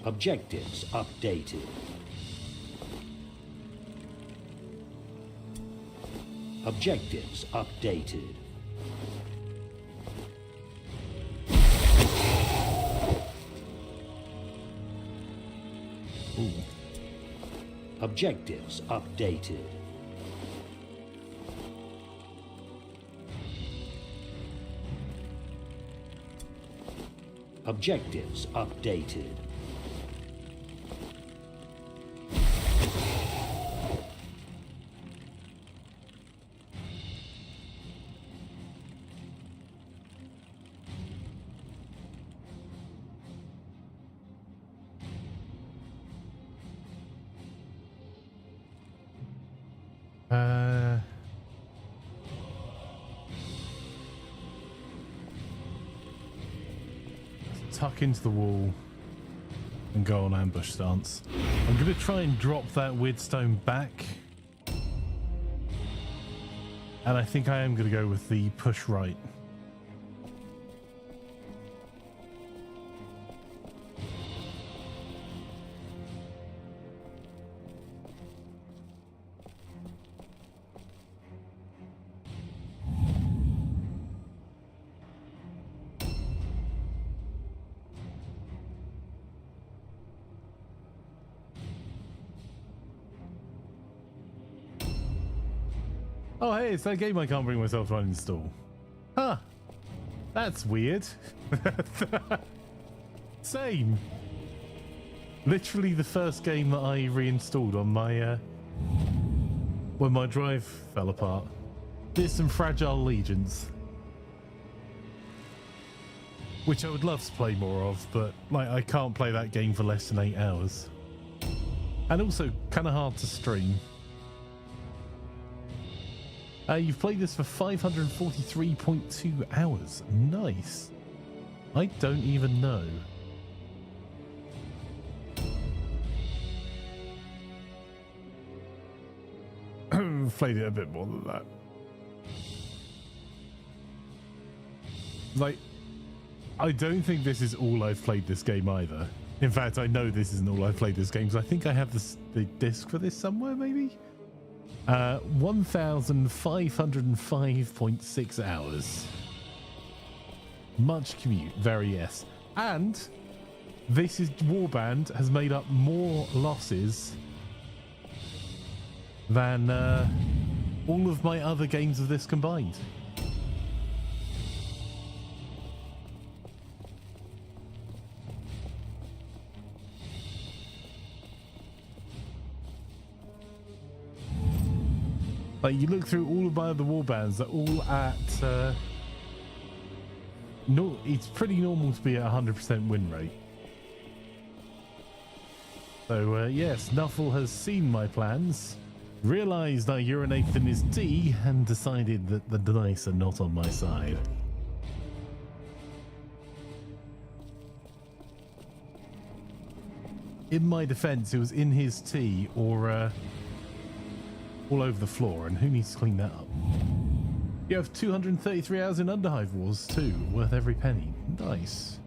Objectives updated. Objectives updated. Ooh. Objectives updated. Objectives updated. Tuck into the wall and go on ambush stance. I'm going to try and drop that Wyrdstone back. And I think I am going to go with the push right. Oh, hey, it's that game I can't bring myself to uninstall. Huh. That's weird. Same. Literally the first game that I reinstalled on my, when my drive fell apart. Distant Fragile Legions. Which I would love to play more of, but like I can't play that game for less than 8 hours. And also kind of hard to stream. You've played this for 543.2 hours. Nice. I don't even know. Played it a bit more than that. Like, I don't think this is all I've played this game either. In fact, I know this isn't all I've played this game, because I think I have the disc for this somewhere, maybe? 1,505.6 hours. Much commute, very yes. And this is Warband has made up more losses than all of my other games of this combined. Like, you look through all of my other warbands, they're all at no, it's pretty normal to be at 100% win rate. So yes, Nuffle has seen my plans, realized I urinated in his tea, and decided that the dice are not on my side. In my defense, it was in his tea or all over the floor, and who needs to clean that up? You have 233 hours in Underhive Wars too, worth every penny. Nice.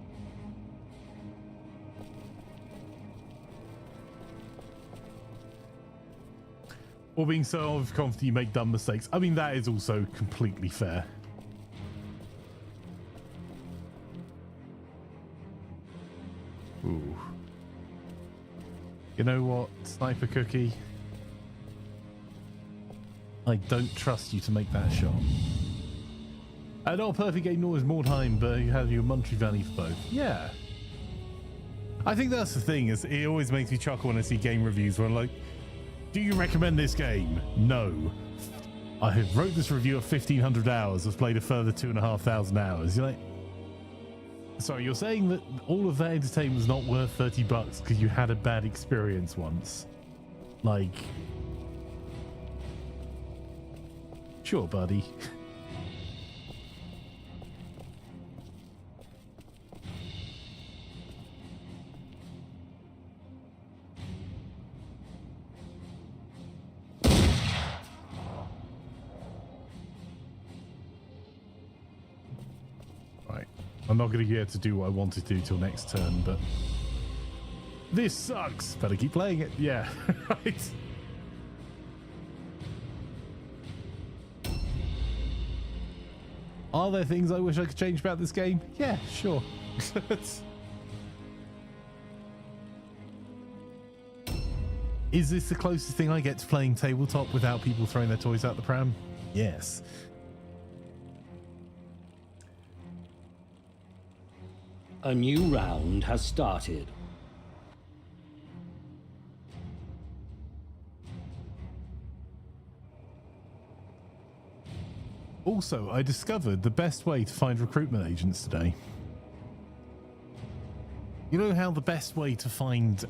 Or being so confident you make dumb mistakes. I mean, that is also completely fair. Ooh. You know what, Sniper Cookie? I don't trust you to make that shot. Not a perfect game nor is Mordheim, but you have your monetary value for both. Yeah. I think that's the thing, is it always makes me chuckle when I see game reviews where I'm like, do you recommend this game? No. I wrote this review of 1,500 hours, I've played a further 2,500 hours. You're like, sorry, you're saying that all of that entertainment was not worth $30 because you had a bad experience once? Like, sure, buddy. Right. I'm not going to get to do what I wanted to do till next turn, but this sucks. Better keep playing it. Yeah, right. Are there things I wish I could change about this game? Yeah, sure. Is this the closest thing I get to playing tabletop without people throwing their toys out the pram? Yes. A new round has started. Also, I discovered the best way to find recruitment agents today. You know how the best way to find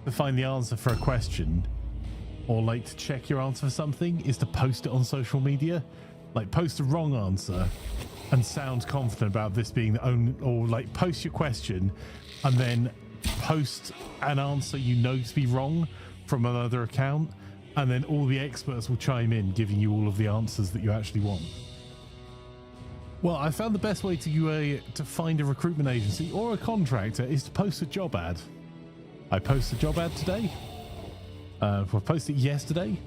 the answer for a question, or like to check your answer for something, is to post it on social media? Like, post a wrong answer and sound confident about this being the only, or like post your question and then post an answer you know to be wrong from another account, and then all the experts will chime in, giving you all of the answers that you actually want. Well, I found the best way to find a recruitment agency or a contractor is to post a job ad. I posted a job ad today. I posted it yesterday.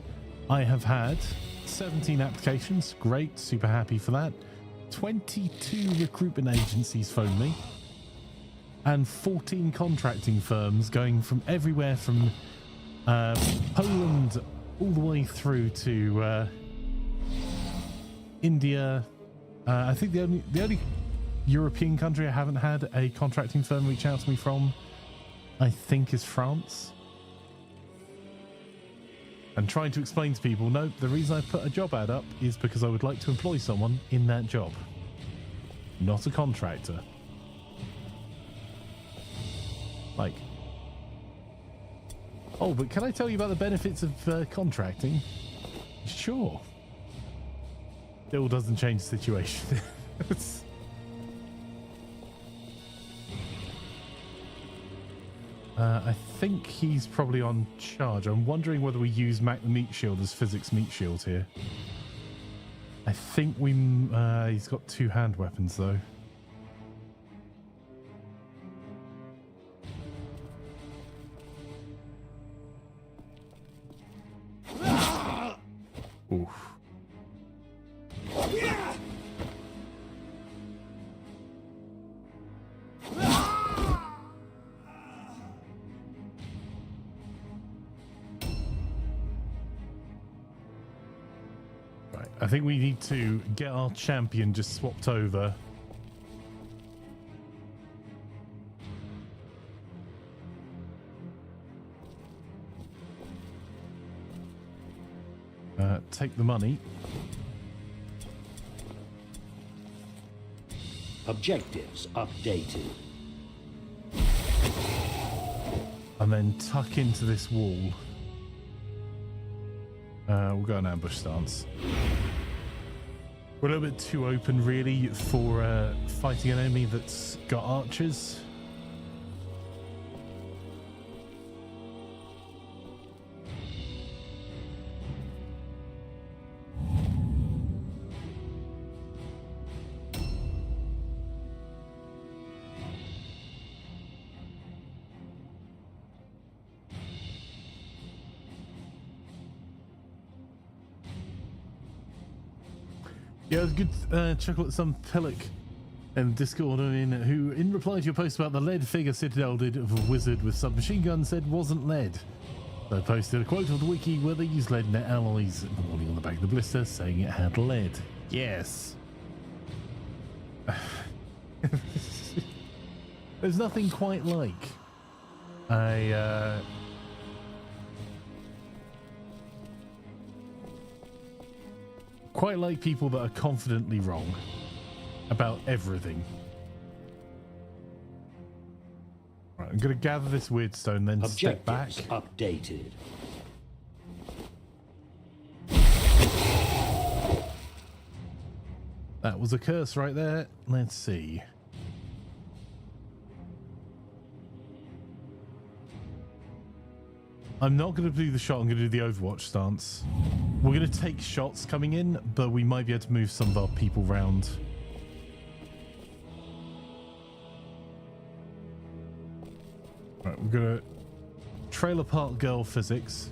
I have had 17 applications. Great, super happy for that. 22 recruitment agencies phoned me, and 14 contracting firms going from everywhere from Poland all the way through to India. I think the only European country I haven't had a contracting firm reach out to me from, I think, is France. And trying to explain to people, no, the reason I put a job ad up is because I would like to employ someone in that job, not a contractor. Like, Oh, but can I tell you about the benefits of contracting? Sure. Still doesn't change the situation. I think he's probably on charge. I'm wondering whether we use Mac the Meat Shield as physics meat shield here. I think we... he's got 2 hand weapons, though. Oof. Right, I think we need to get our champion just swapped over. Take the money. Objectives updated. And then tuck into this wall. We'll go an ambush stance. We're a little bit too open, really, for fighting an enemy that's got archers. Yeah, it was good chuckle at some Pillock in Discord, who, in reply to your post about the lead figure Citadel did of a wizard with submachine gun, said wasn't lead. So I posted a quote of the wiki where they used lead net alloys in the warning on the back of the blister saying it had lead. Yes. There's nothing quite like quite like people that are confidently wrong about everything. Right, I'm going to gather this Wyrdstone, then step back. Updated. That was a curse right there. Let's see. I'm not going to do the shot, I'm going to do the Overwatch stance. We're going to take shots coming in, but we might be able to move some of our people round. Right, we're going to trailer park girl physics.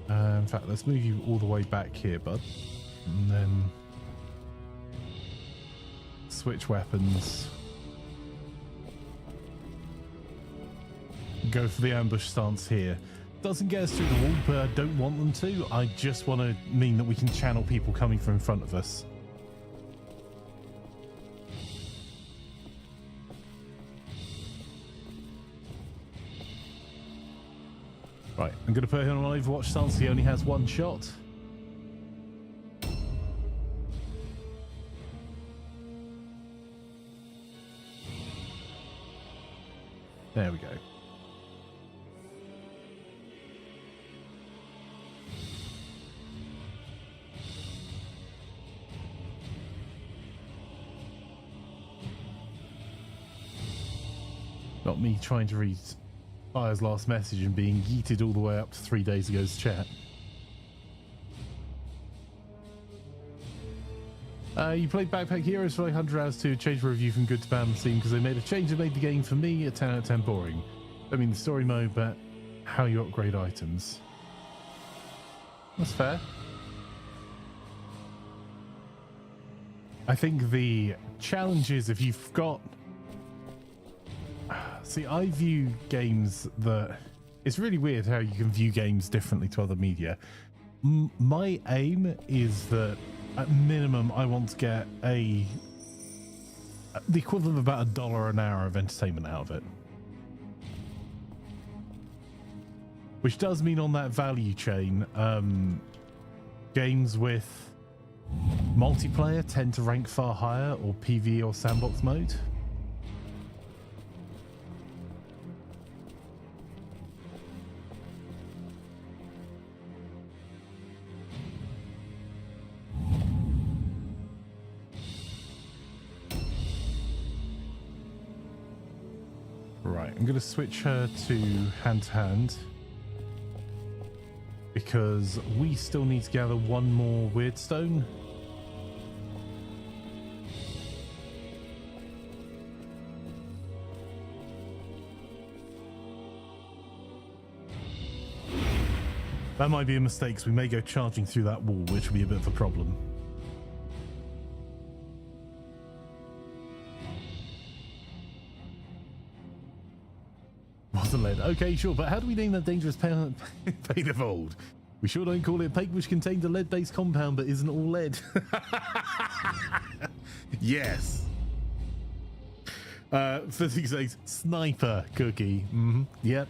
In fact, let's move you all the way back here, bud. And then switch weapons. Go for the ambush stance here. Doesn't get us through the wall, but I don't want them to. I just want to mean that we can channel people coming from in front of us. Right, I'm going to put him on Overwatch stance. He only has one shot. There we go. Not me trying to read Fire's last message and being yeeted all the way up to 3 days ago's chat. You played Backpack Heroes for like 100 hours to change the review from good to bad on the scene because they made a change that made the game for me a 10 out of 10 boring. I mean the story mode, but how you upgrade items. That's fair. I think the challenge is if you've got... See, I view games that... It's really weird how you can view games differently to other media. My aim is that at minimum I want to get the equivalent of about $1 an hour of entertainment out of it. Which does mean on that value chain, games with Multiplayer tend to rank far higher, or PvE or sandbox mode. Right, I'm going to switch her to hand-to-hand because we still need to gather one more Wyrdstone. That might be a mistake, because we may go charging through that wall, which will be a bit of a problem. Wasn't lead. Okay, sure, but how do we name that dangerous pain of old? We sure don't call it paint which contained a lead-based compound but isn't all lead. Yes. Physics says sniper cookie. Yep.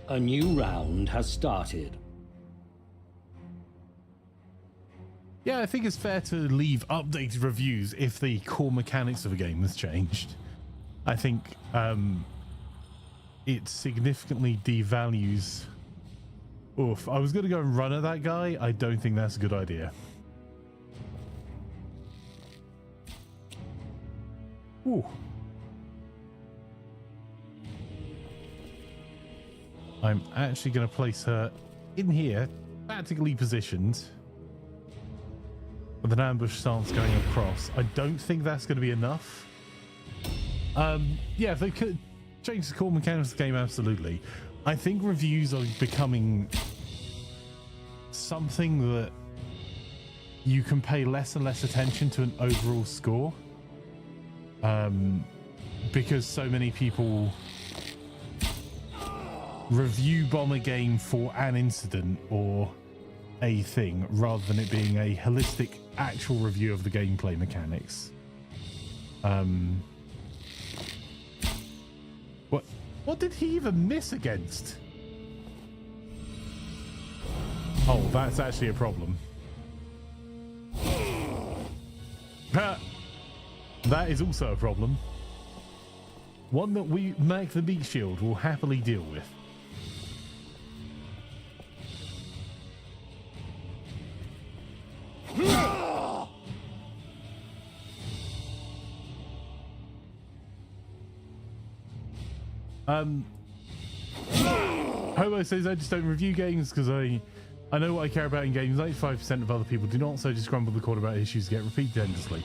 A new round has started. Yeah, I think it's fair to leave updated reviews if the core mechanics of a game has changed. I think it significantly devalues... Oof, I was going to go and run at that guy. I don't think that's a good idea. Ooh. I'm actually going to place her in here, tactically positioned, with an ambush stance going across. I don't think that's going to be enough. Yeah, if they could change the core mechanics of the game, absolutely. I think reviews are becoming something that you can pay less and less attention to an overall score. Because so many people review bomb a game for an incident or a thing rather than it being a holistic actual review of the gameplay mechanics. What did he even miss against? Oh, that's actually a problem. That is also a problem. One that we Mac the Meat Shield will happily deal with. Hobo says, I just don't review games because I know what I care about in games. 95% of other people do not, so just grumble the court about issues get repeated endlessly.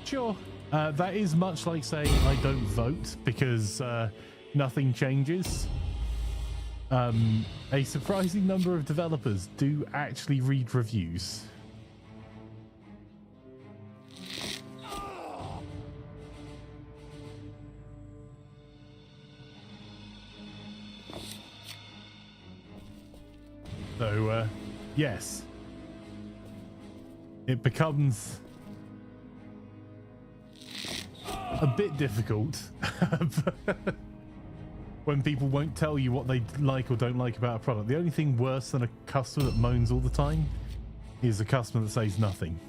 Sure, that is much like saying I don't vote because nothing changes. A surprising number of developers do actually read reviews. So, yes, it becomes a bit difficult when people won't tell you what they like or don't like about a product. The only thing worse than a customer that moans all the time is a customer that says nothing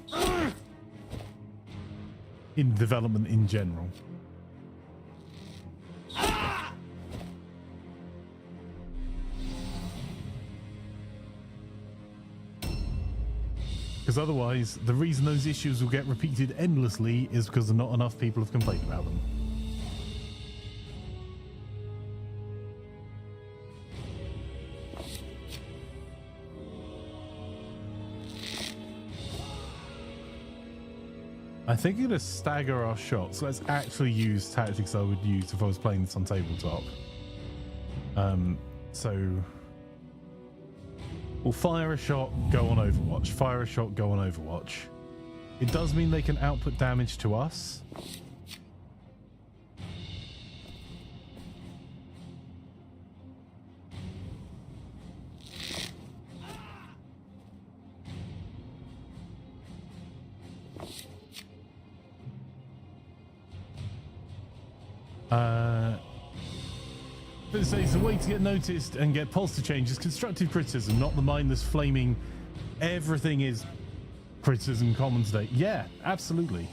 in development in general. Because otherwise, the reason those issues will get repeated endlessly is because not enough people have complained about them. I think I'm going to stagger our shots. Let's actually use tactics I would use if I was playing this on tabletop. So... we'll fire a shot, go on Overwatch. Fire a shot, go on Overwatch. It does mean they can output damage to us. But it says the way to get noticed and get positive change is constructive criticism, not the mindless flaming. Everything is criticism common today. Yeah, absolutely.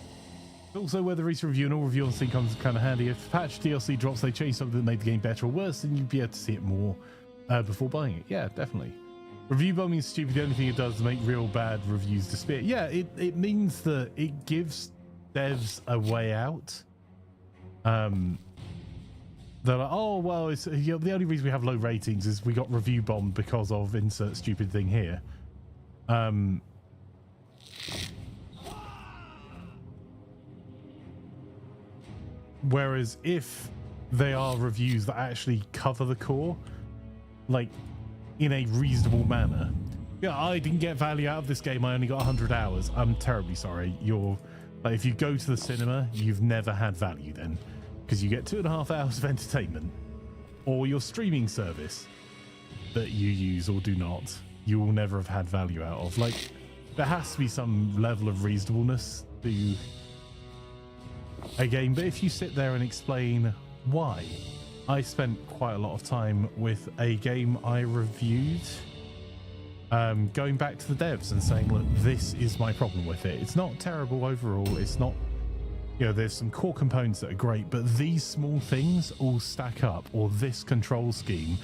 Also, whether recent review and all review on Steam comes kind of handy. If patch DLC drops, they change something that made the game better or worse, then you'd be able to see it more before buying it. Yeah, definitely. Review bombing is stupid. The only thing it does is make real bad reviews disappear. Yeah, it means that it gives devs a way out. They're like, oh, well, it's, you know, the only reason we have low ratings is we got review bombed because of insert stupid thing here. Whereas if they are reviews that actually cover the core, like in a reasonable manner, yeah, I didn't get value out of this game. I only got 100 hours. I'm terribly sorry. You're like, if you go to the cinema, you've never had value then, because you get 2.5 hours of entertainment, or your streaming service that you use or do not, you will never have had value out of. Like, there has to be some level of reasonableness to a game, but if you sit there and explain why. I spent quite a lot of time with a game I reviewed, going back to the devs and saying, look, this is my problem with it. It's not terrible overall. It's not, you know, there's some core components that are great, but these small things all stack up, or this control scheme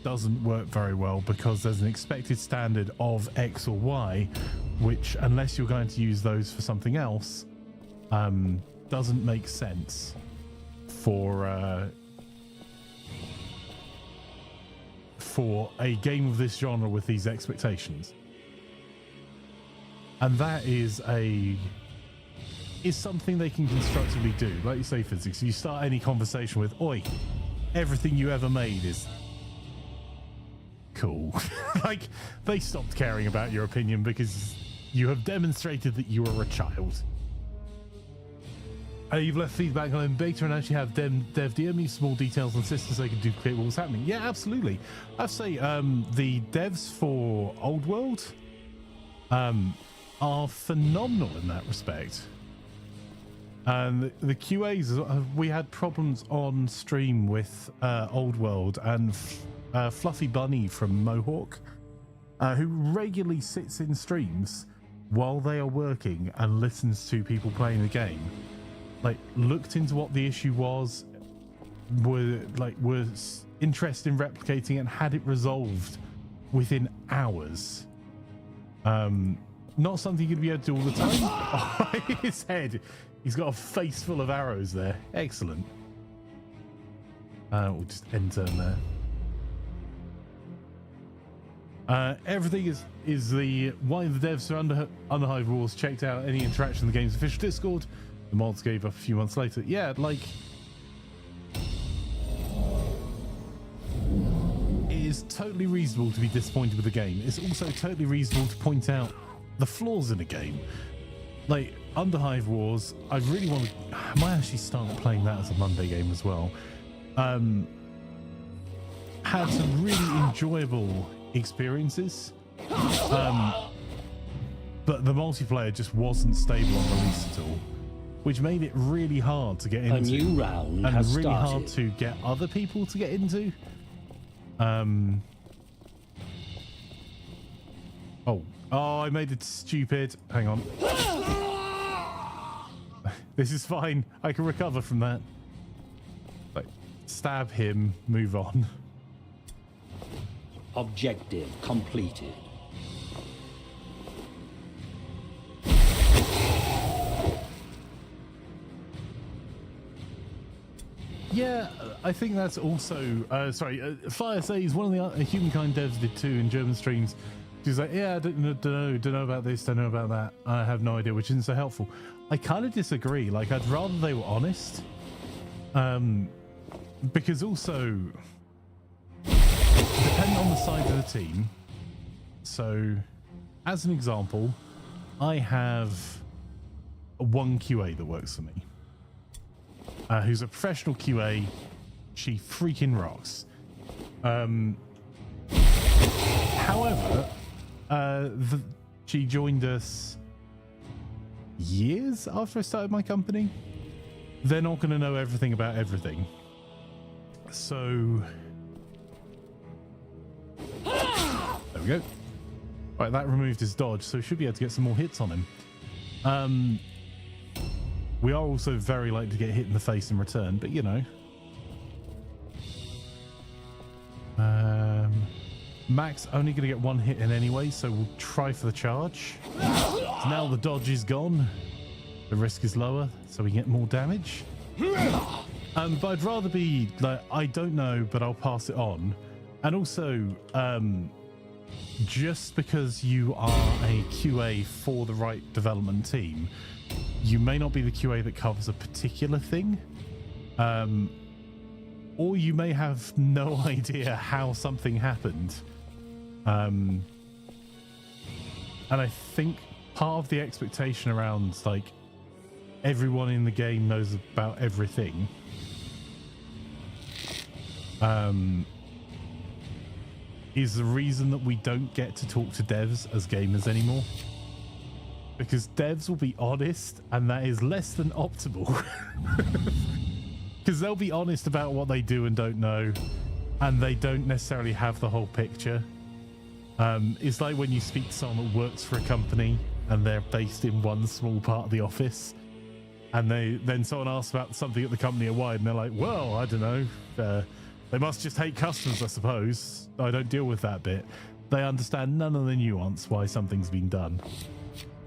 doesn't work very well because there's an expected standard of X or Y, which, unless you're going to use those for something else, doesn't make sense for a game of this genre with these expectations. And that is something they can constructively do. Like you say, physics, you start any conversation with, oi, everything you ever made is cool. Like, they stopped caring about your opinion because you have demonstrated that you are a child. You've left feedback on beta and actually have dev DM me small details on systems so they can duplicate what was happening. Yeah, absolutely. I'd say the devs for Old World are phenomenal in that respect. And the QAs, we had problems on stream with Old World and Fluffy Bunny from Mohawk, who regularly sits in streams while they are working and listens to people playing the game. Like, looked into what the issue was interested in replicating and had it resolved within hours. Not something you'd be able to do all the time. Oh, his head, he's got a face full of arrows there. Excellent. We'll just end turn there. Everything is the why the devs are Underhive rules checked out any interaction in the game's official Discord. The mods gave up a few months later. Yeah, like, it is totally reasonable to be disappointed with the game. It's also totally reasonable to point out the flaws in a game. Like, Underhive Wars, I really want to... I might actually start playing that as a Monday game as well. Had some really enjoyable experiences. But the multiplayer just wasn't stable on release at all, which made it really hard to get into. A new round and has really started. Hard to get other people to get into. Oh, I made it stupid. Hang on. This is fine. I can recover from that. Like, stab him, move on. Objective completed. Yeah, I think that's also... Fire says one of the Humankind devs did too in German streams. She's like, yeah, I don't know about this, don't know about that. I have no idea, which isn't so helpful. I kind of disagree. Like, I'd rather they were honest. Because also, depending on the size of the team. So, as an example, I have one QA that works for me. Who's a professional QA. She freaking rocks. However, she joined us years after I started my company. They're not going to know everything about everything. So there we go. Right, that removed his dodge, so we should be able to get some more hits on him. We are also very likely to get hit in the face in return, but you know. Max only going to get one hit in anyway, so we'll try for the charge. So now the dodge is gone. The risk is lower, so we get more damage. But I'd rather be like, I don't know, but I'll pass it on. And also, just because you are a QA for the right development team, you may not be the QA that covers a particular thing. Or you may have no idea how something happened. And I think part of the expectation around like everyone in the game knows about everything is the reason that we don't get to talk to devs as gamers anymore. Because devs will be honest, and that is less than optimal. Because they'll be honest about what they do and don't know, and they don't necessarily have the whole picture. It's like when you speak to someone that works for a company and they're based in one small part of the office, and then someone asks about something at the company wide, and they're like, well, I don't know, they must just hate customers, I suppose. I don't deal with that bit. They understand none of the nuance why something's been done.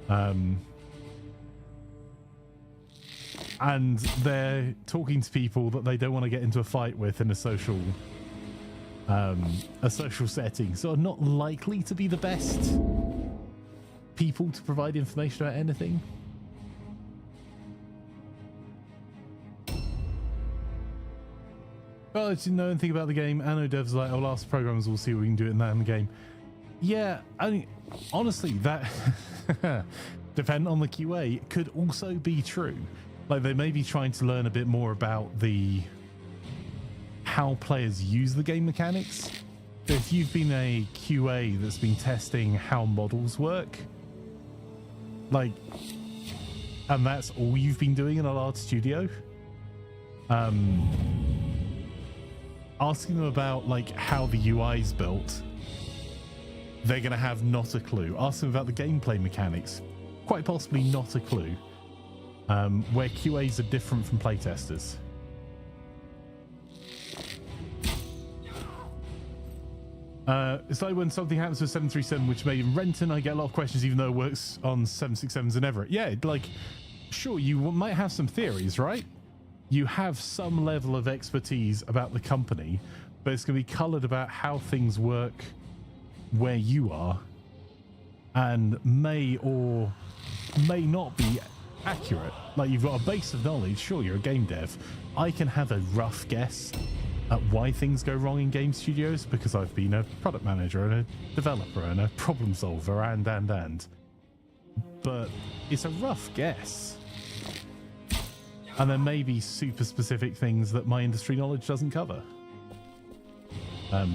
And they're talking to people that they don't want to get into a fight with in a social setting, so are not likely to be the best people to provide information about anything. Well, I didn't know anything about the game. I know devs are like, I'll ask programmers, we'll see what we can do in that in the game. Yeah, I mean, honestly, that depending on the QA, it could also be true. Like, they may be trying to learn a bit more about how players use the game mechanics. So if you've been a QA that's been testing how models work, like, and that's all you've been doing in a large studio, asking them about like how the UI is built, they're going to have not a clue. Ask them about the gameplay mechanics, quite possibly not a clue. Where QAs are different from playtesters. It's like when something happens with 737, which made in Renton, I get a lot of questions, even though it works on 767s and Everett. Yeah, like, sure, you might have some theories, right? You have some level of expertise about the company, but it's going to be colored about how things work where you are, and may or may not be accurate. Like, you've got a base of knowledge. Sure, you're a game dev. I can have a rough guess at why things go wrong in game studios because I've been a product manager and a developer and a problem solver and. But it's a rough guess. And there may be super specific things that my industry knowledge doesn't cover.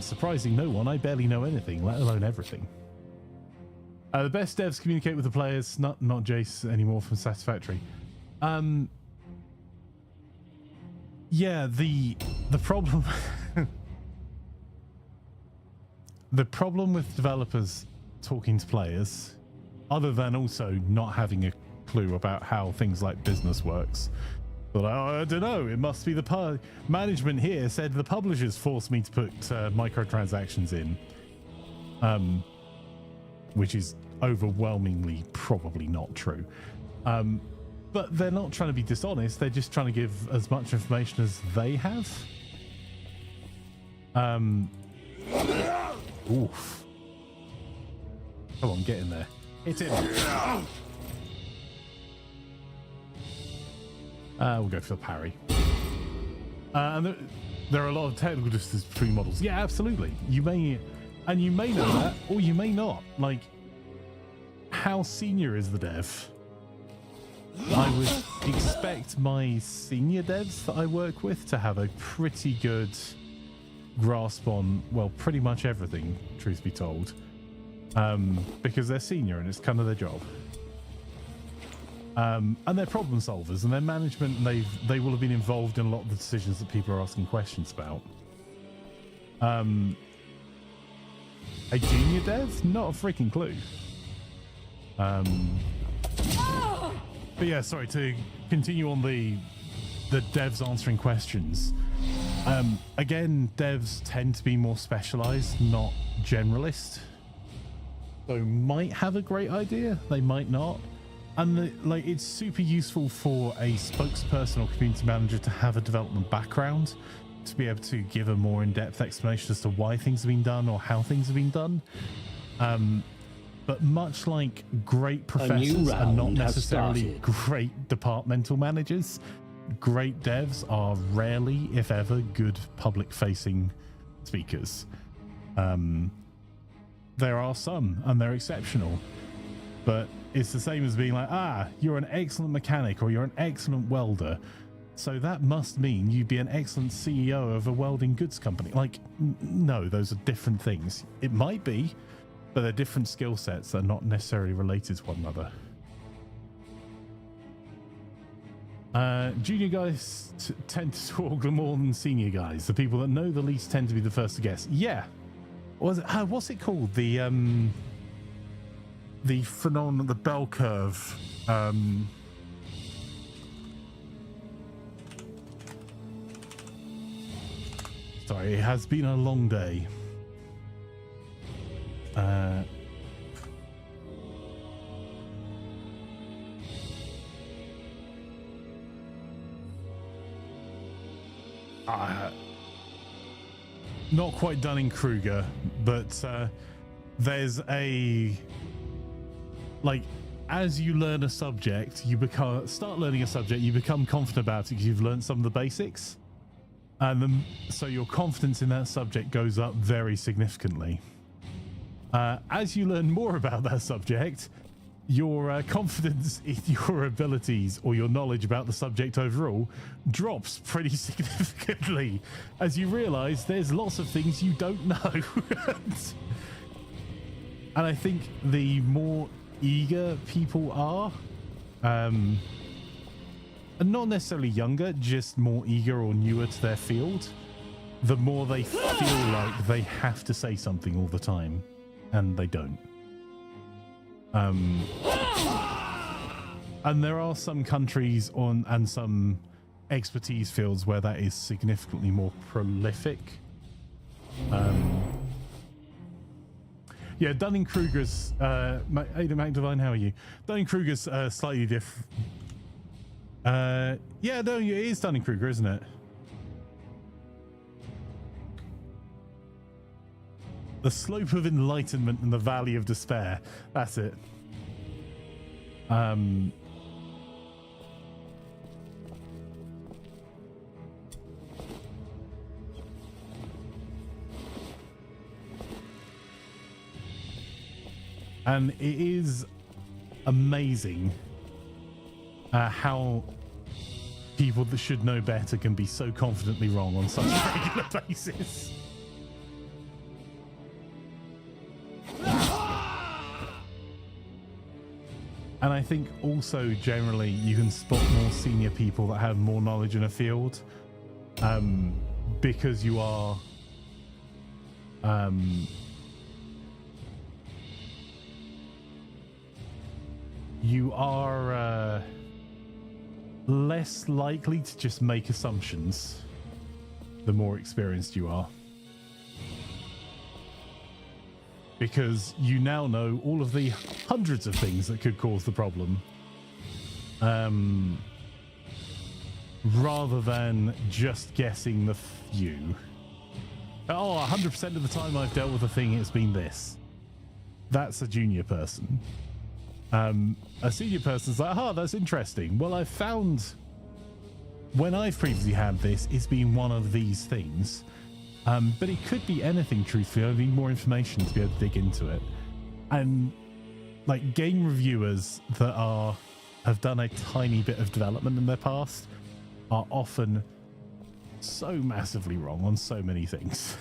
Surprising no one, I barely know anything, let alone everything. The best devs communicate with the players, not Jace anymore from Satisfactory. Yeah, the problem the problem with developers talking to players, other than also not having a clue about how things like business works. But I don't know, it must be the management here said the publishers forced me to put microtransactions in, which is overwhelmingly probably not true. But they're not trying to be dishonest, they're just trying to give as much information as they have. Oof. Come on, get in there. Hit him. We'll go for the parry. And there are a lot of technical differences between models. Yeah, absolutely. You may know that, or you may not. Like, how senior is the dev? I would expect my senior devs that I work with to have a pretty good grasp on, well, pretty much everything, truth be told. Because they're senior and it's kind of their job. And they're problem solvers, and their management, and they will have been involved in a lot of the decisions that people are asking questions about. A junior dev? Not a freaking clue. But yeah, sorry, to continue on the devs answering questions. Again, devs tend to be more specialized, not generalist. So might have a great idea, they might not. And it's super useful for a spokesperson or community manager to have a development background, to be able to give a more in-depth explanation as to why things have been done or how things have been done. But much like great professors are not necessarily great departmental managers, great devs are rarely, if ever, good public-facing speakers. There are some, and they're exceptional. But it's the same as being like, you're an excellent mechanic or you're an excellent welder, so that must mean you'd be an excellent CEO of a welding goods company. Like, no, those are different things. It might be, but they're different skill sets that are not necessarily related to one another. Junior guys tend to talk more than senior guys. The people that know the least tend to be the first to guess. Yeah. What's it called? The phenomenon, the bell curve. Sorry, it has been a long day. Not quite Dunning-Kruger, but there's a... as you learn a subject, start learning a subject, you become confident about it because you've learned some of the basics. And then, so your confidence in that subject goes up very significantly. As you learn more about that subject, your confidence in your abilities or your knowledge about the subject overall drops pretty significantly as you realize there's lots of things you don't know. And I think the more eager people are, and not necessarily younger, just more eager or newer to their field, the more they feel like they have to say something all the time, and they don't. And there are some countries and some expertise fields where that is significantly more prolific. Yeah, Dunning-Kruger's, Ada McDivine, how are you? Dunning-Kruger's slightly different. Yeah, no, it is Dunning-Kruger, isn't it? The slope of enlightenment and the valley of despair. That's it. And it is amazing how people that should know better can be so confidently wrong on such a regular basis. And I think also generally you can spot more senior people that have more knowledge in a field, because you are less likely to just make assumptions the more experienced you are. Because you now know all of the hundreds of things that could cause the problem. Rather than just guessing the few. Oh, 100% of the time I've dealt with a thing, it's been this. That's a junior person. A senior person's like, that's interesting. Well, I've found when I've previously had this, it's been one of these things. But it could be anything, truthfully. I need more information to be able to dig into it. And like game reviewers that have done a tiny bit of development in their past are often so massively wrong on so many things.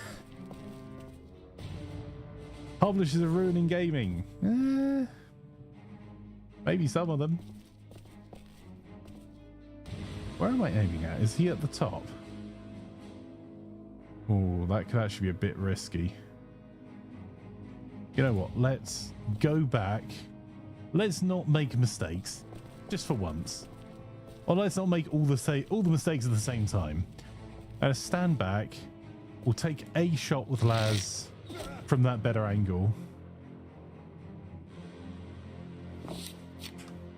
Publishers are ruining gaming. Maybe some of them. Where am I aiming at? Is he at the top? Oh, that could actually be a bit risky. You know what? Let's go back. Let's not make mistakes, just for once. Or let's not make all the mistakes at the same time. Stand back. We'll take a shot with Laz from that better angle.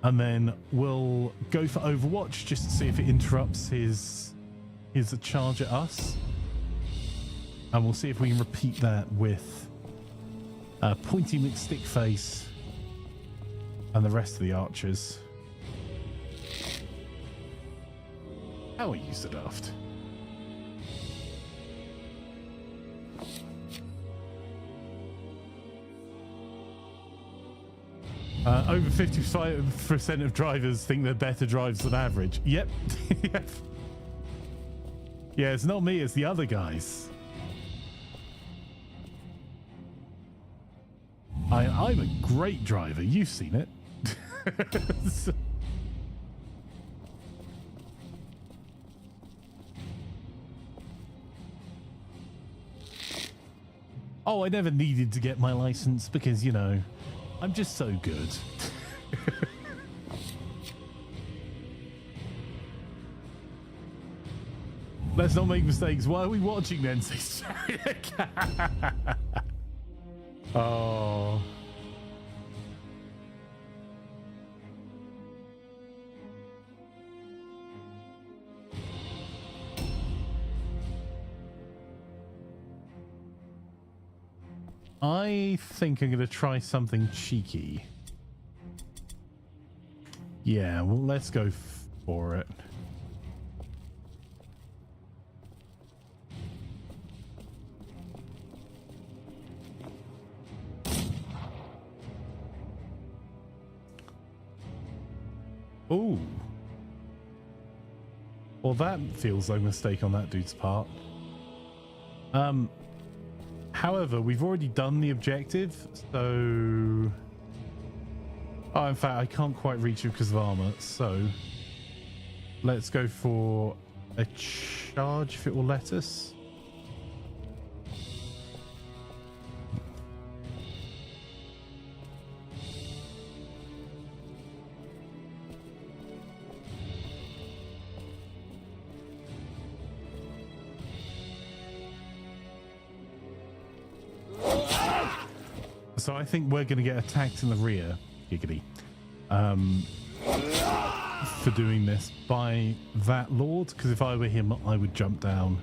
And then we'll go for Overwatch just to see if it interrupts his charge at us. And we'll see if we can repeat that with Pointy McStickface and the rest of the archers. How are you, Sadaft? Over 55% of drivers think they're better drivers than average. Yep. Yep. Yeah, it's not me, it's the other guys. I'm a great driver. You've seen it. Oh, I never needed to get my license because, you know, I'm just so good. Let's not make mistakes. Why are we watching then? Oh. I think I'm going to try something cheeky. Yeah, well, let's go for it. Ooh. Well, that feels like a mistake on that dude's part. However, we've already done the objective, so... Oh, in fact, I can't quite reach it because of armor, so... Let's go for a charge if it will let us. So I think we're going to get attacked in the rear, giggity, for doing this by that lord, because if I were him, I would jump down.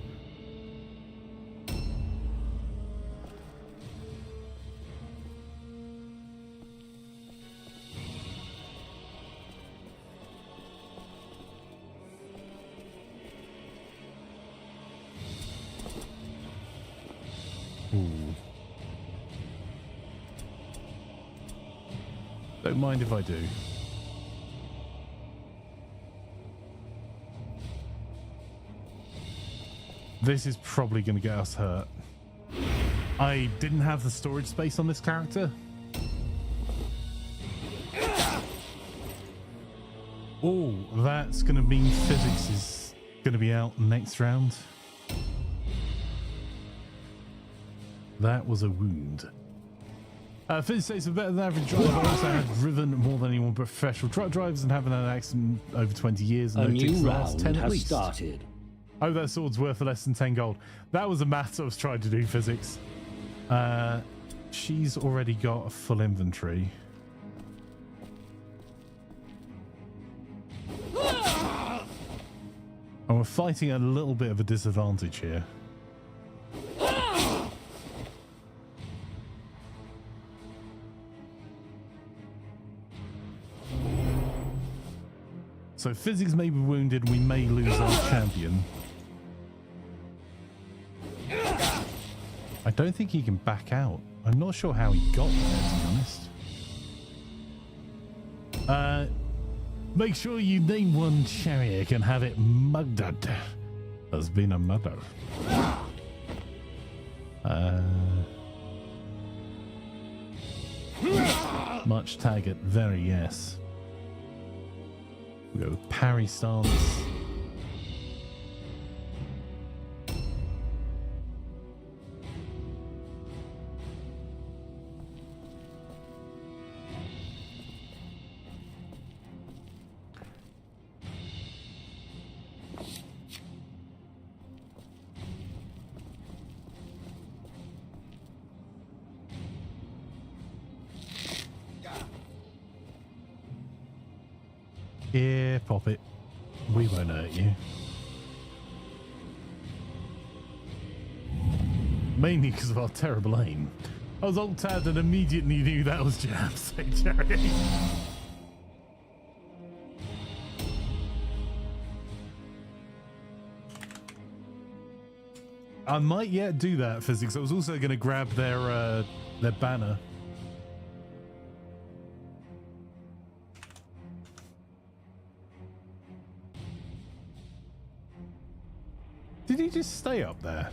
Ooh. Don't mind if I do. This is probably going to get us hurt. I didn't have the storage space on this character. Oh, that's going to mean physics is going to be out next round. That was a wound. Fizz says, a better than average driver. I also have driven more than anyone but professional truck drivers and haven't had an accident over 20 years. A new round 10 has started. Oh, that sword's worth less than 10 gold. That was a maths I was trying to do, physics. She's already got a full inventory. And we're fighting a little bit of a disadvantage here. So physics may be wounded, we may lose our champion. I don't think he can back out. I'm not sure how he got there, to be honest. Make sure you name one chariot and have it murdered. Has been a murder. Much target, very yes. We go with parry stance. Here, pop it. We won't hurt you. Mainly because of our terrible aim. I was alt-tabbed and immediately knew that was jam, say Jerry. I might yet do that, Physics. I was also going to grab their banner. Did he just stay up there?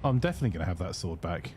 I'm definitely going to have that sword back.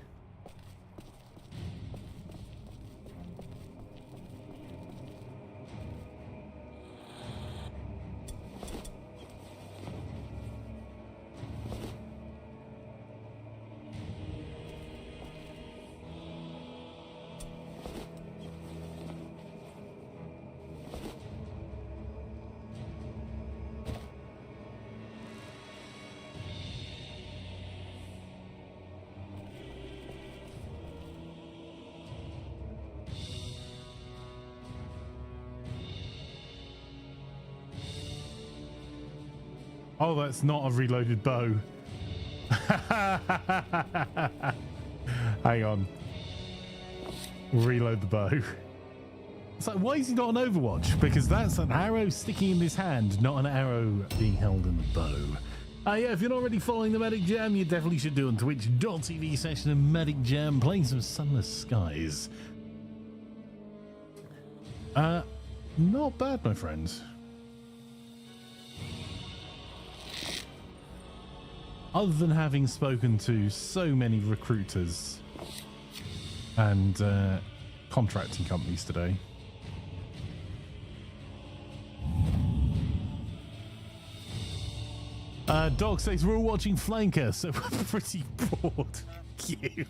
Oh, that's not a reloaded bow. Hang on. Reload the bow. It's like, why is he not on Overwatch? Because that's an arrow sticking in his hand, not an arrow being held in the bow. Yeah, if you're not already following the Medic Jam, you definitely should do on twitch.tv/Medic Jam, playing some Sunless Skies. Not bad, my friends. Other than having spoken to so many recruiters and contracting companies today. Dog says we're all watching Flanker, so we're pretty bored. You.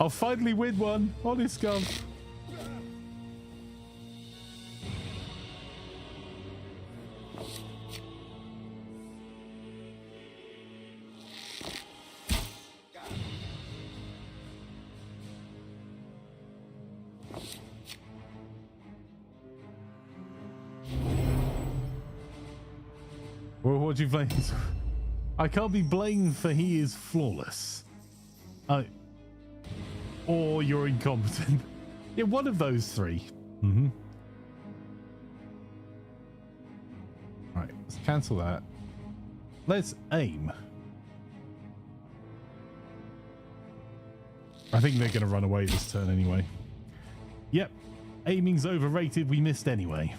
I'll finally win one, honest gov. Well, what do you blame? I can't be blamed for he is flawless. Or you're incompetent. Yeah, one of those three. Mm-hmm. Right, let's cancel that. Let's aim. I think they're going to run away this turn anyway. Yep, aiming's overrated. We missed anyway.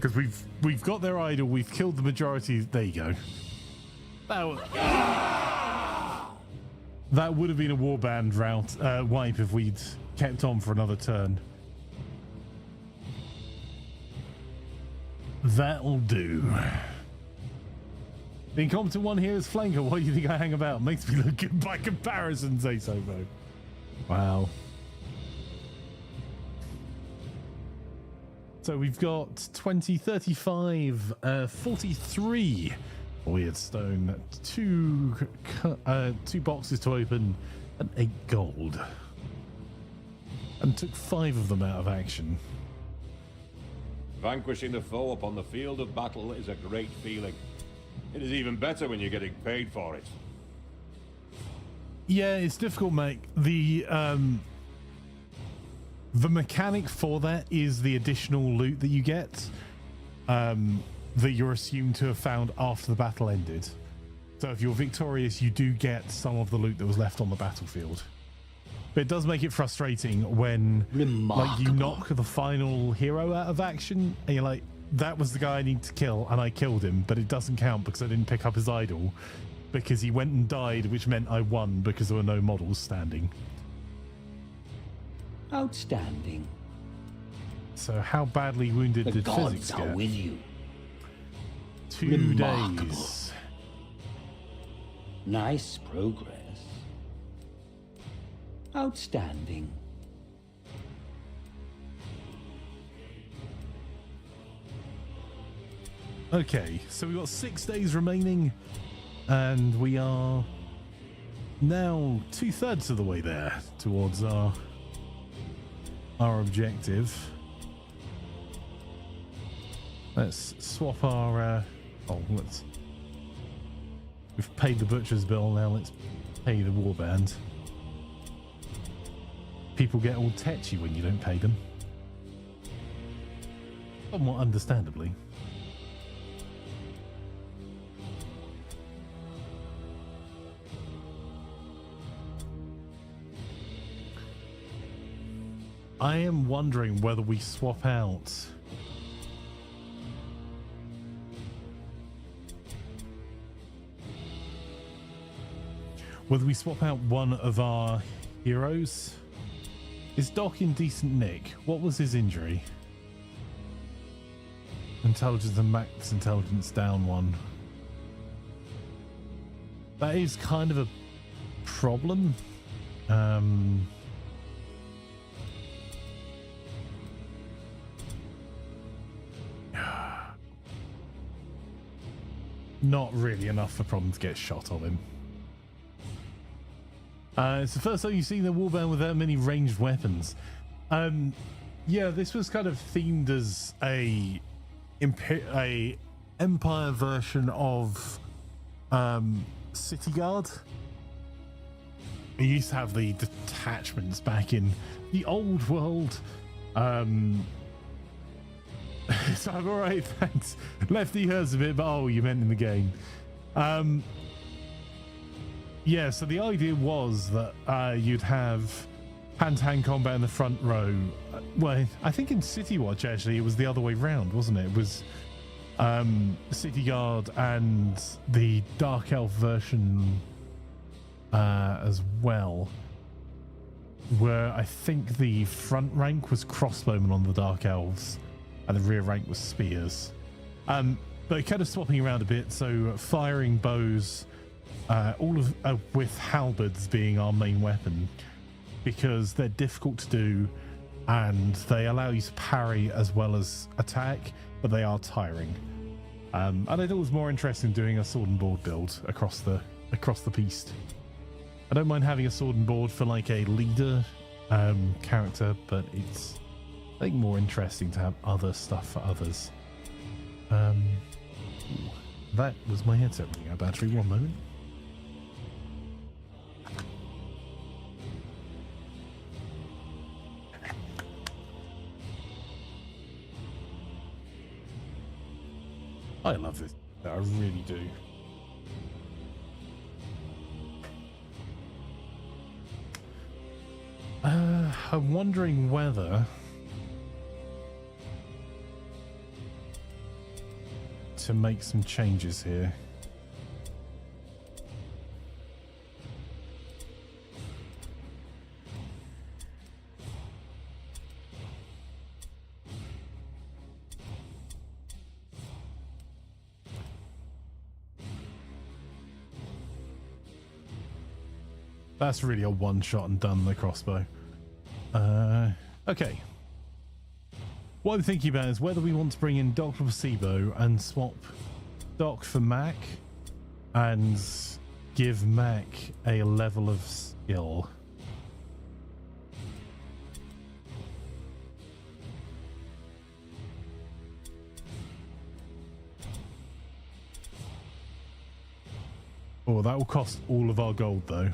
Because we've got their idol, we've killed the majority. There you go. That would have been a warband route wipe if we'd kept on for another turn. That'll do. The incompetent one here is Flanker. What do you think I hang about? Makes me look good by comparison, say Sobo. Wow. So we've got 20, 35, 43 Wyrdstone, two boxes to open, and 8 gold. And took 5 of them out of action. Vanquishing the foe upon the field of battle is a great feeling. It is even better when you're getting paid for it. Yeah, it's difficult, mate. The mechanic for that is the additional loot that you get, that you're assumed to have found after the battle ended. So if you're victorious, you do get some of the loot that was left on the battlefield. But it does make it frustrating when like you knock the final hero out of action and you're like, that was the guy I need to kill and I killed him, but it doesn't count because I didn't pick up his idol because he went and died, which meant I won because there were no models standing. Outstanding. So how badly wounded The did gods Physics are get? with you. 2 Remarkable. days. Nice progress. Outstanding. Okay, so we've got 6 days remaining, and we are now 2/3 of the way there towards our objective. Let's swap our we've paid the butcher's bill, now let's pay the warband. People get all tetchy when you don't pay them, somewhat understandably. I am wondering whether we swap out one of our heroes. Is Doc in decent nick? What was his injury? Intelligence and max intelligence down 1. That is kind of a problem. Not really enough for problem to get shot of him. It's the first time you've seen the warband with that many ranged weapons. Yeah, this was kind of themed as a Empire version of City Guard. We used to have the detachments back in the old world. So I'm alright, thanks. Lefty hurts a bit, but oh, you meant in the game. Yeah, so the idea was that you'd have hand-to-hand combat in the front row. Well, I think in City Watch, actually, it was the other way round, wasn't it? It was City Guard and the Dark Elf version as well, where I think the front rank was crossbowmen on the Dark Elves, and the rear rank was spears. But kind of swapping around a bit, so firing bows, all of with halberds being our main weapon, because they're difficult to do and they allow you to parry as well as attack, but they are tiring. And I thought it was more interesting doing a sword and board build across the piece. I don't mind having a sword and board for like a leader character, but it's I think more interesting to have other stuff for others. That was my headset running out of battery. One moment. I love this. I really do. I'm wondering whether to make some changes here. That's really a one shot and done, the crossbow. Okay. What I'm thinking about is whether we want to bring in Dr. Placebo and swap Doc for Mac and give Mac a level of skill. Oh, that will cost all of our gold though.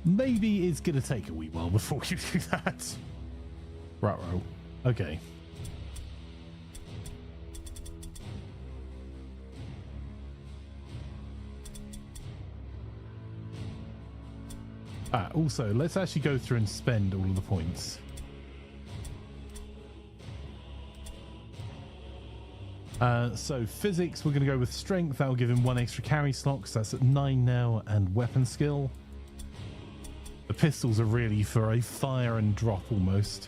Maybe it's going to take a wee while before you do that. Right-ro. Okay. Also, let's actually go through and spend all of the points. So physics, we're going to go with strength. That'll give him 1 extra carry slot, because that's at 9 now, and weapon skill. The pistols are really for a fire and drop almost.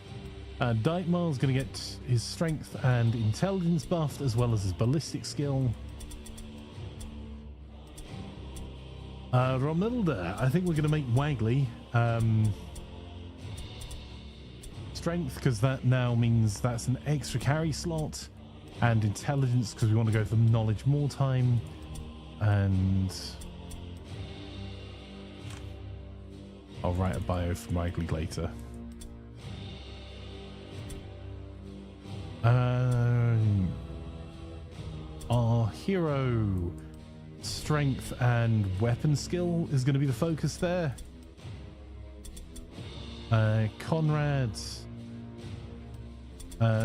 Dietmar's going to get his strength and intelligence buffed, as well as his ballistic skill. Romilda, I think we're going to make Waggly strength, because that now means that's an extra carry slot. and intelligence because we want to go for knowledge more time, and I'll write a bio for Wagly later. Our hero strength and weapon skill is going to be the focus there. Conrad's